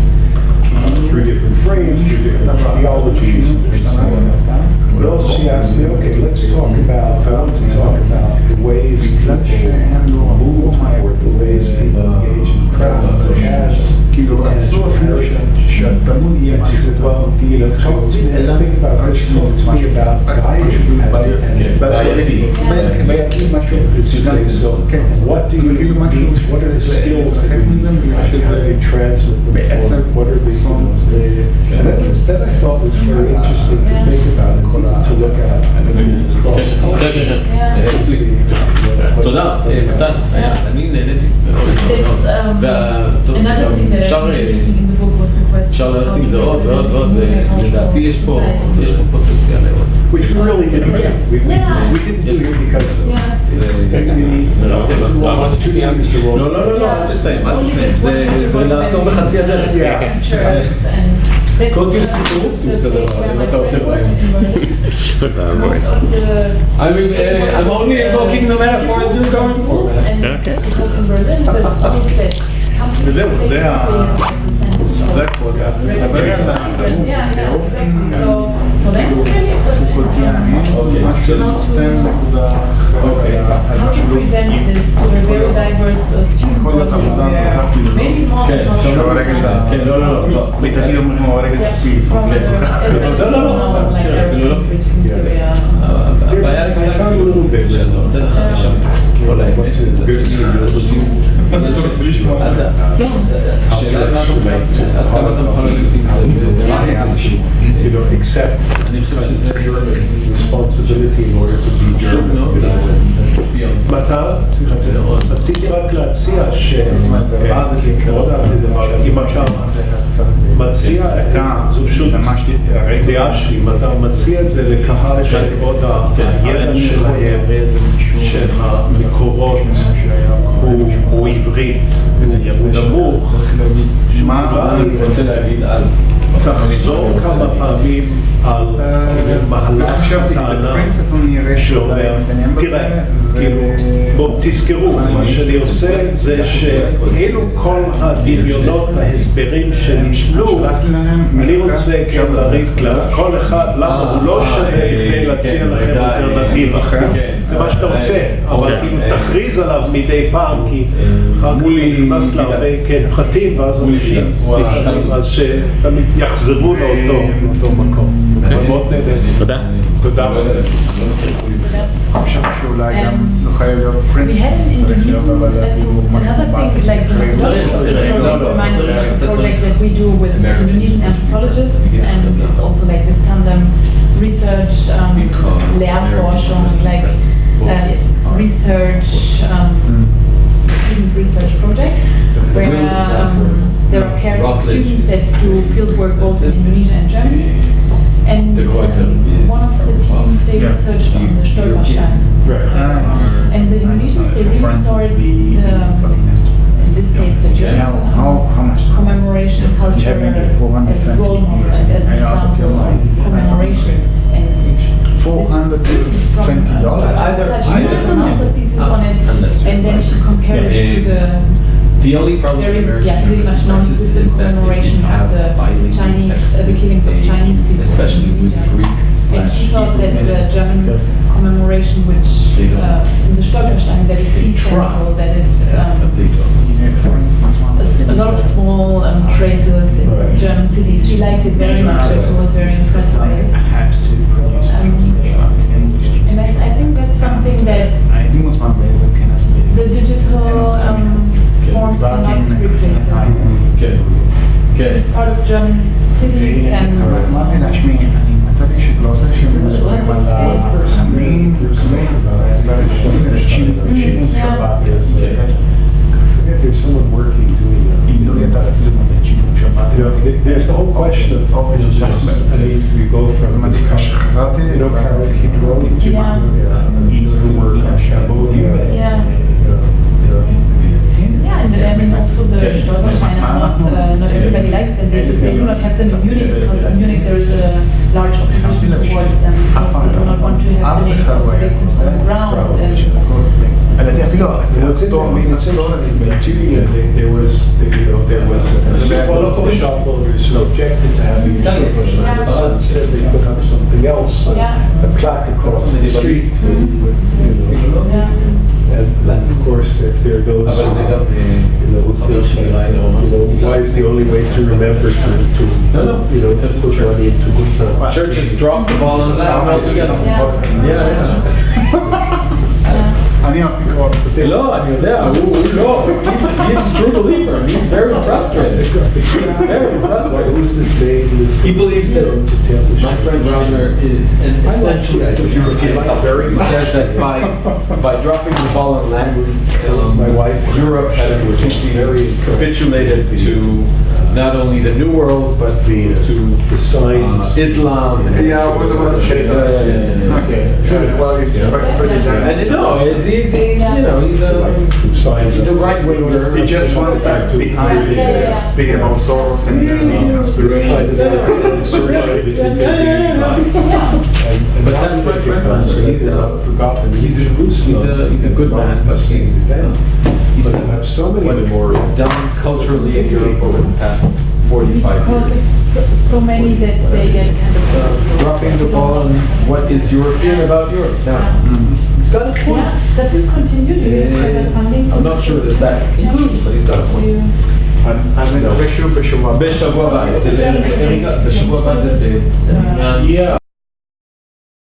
through different frames, through different theologies, and so on. But also she asked me, okay, let's talk about, I want to talk about the ways people move toward, the ways people engage in craft as and she said, well, talk to me, think about this, talk to me about guiding what do you do, what are the skills that you need, how do you transmit them, what are the and that I thought was very interesting to think about and to look at. תודה, מתן, אני נהניתי מאוד. אפשר ללכת עם זה עוד ועוד ועוד, ולדעתי יש פה פוטנציאל מאוד. Which we really didn't do. We didn't do it because אל תסיים, זה לעצור בחצי הדרך. כל כאילו סיפור, תסתדר, אם אתה רוצה באמצע. I'm only invoking the metaphors you're going for. וזהו, זה הכל. I found a little bit. Accept responsibility in order to be German. רציתי רק להציע מציע, זו פשוט דעה שלי, אתה מציע את זה לקהל שעוד הידע שלהם שהמקורות הוא עברית, הוא נמוך, אני רוצה להגיד על תחזור כמה פעמים על מהלך הטענה שאומר, תראה, כאילו, בואו תזכרו, מה שאני עושה זה שאלו כל הדמיונות וההסברים שנשלו, אני רוצה כן להריד לכל אחד למה הוא לא שווה כדי להציע לכם אלטרנטיבה. זה מה שאתה עושה, אבל כאילו תכריז עליו מדי פעם, כי אחר כך נכנס להרבה פחתים, ואז אנשים לפעמים, אז שתמיד יחזרו לאותו מקום. תודה. תודה רבה. We had in Indonesia, that's another thing, like the project that we do with Indonesian anthropologists, and it's also like this tandem research, Lehrforschung, like research, student research project, where there are pairs of students that do field work both in Indonesia and Germany. And one of the teams, they researched on the Stolperstein. And the Indonesians, they really sort in this case, the German commemoration culture as a role model, and as an example of commemoration. And $420. She did a master thesis on it, and then she compared it to the only problem very, with American pretty much universities non-existent is that if commemoration you of have the bilingual Chinese, texts, the killings of Chinese people, especially with Greek and she thought that the German commemoration, which in the Stolperstein, that it's essential, that it's a lot of small traces in German cities. She liked it very much, and she was very impressed by it. And I think that's something that the digital forms cannot replace. It's part of German cities and There's someone working doing there's the whole question of I mean, you go from Cambodia. And then also the Stolpersteine are not everybody likes them. They do not have them in Munich, because in Munich there is a large opposition towards them. They do not want to have the names of the victims on the ground. What's it? I mean, it's interesting. There was local shop owners who objected to having Stolperstein. Said they put up something else, a plaque across the street and of course, if there are those who think that, why is the only way to remember to put money into good time? Churches drop the ball on that altogether. לא, אני יודע, הוא לא, he's a true believer, he's very frustrated. He's very frustrated. He believes that my friend Roger is an essentialist of European culture. He says that by dropping the ball on language, Europe has completely capitulated to not only the New World, but to the signs, Islam. Yeah, I was about to say that. Okay. Well, he's And he's a right winger. He just wants that behind speaking about Soros and conspiracy. But that's my friend. He's a good man, but he says so many what is done culturally in Europe over the past 45 Because years. it's so many that they get kind of Dropping the ball on what is European about Europe. Now, he's got a point. Does this continue? Do you have further funding? I'm not sure that that's included, but he's got a point. בשבוע הבא. בשבוע הבא זה בעניין.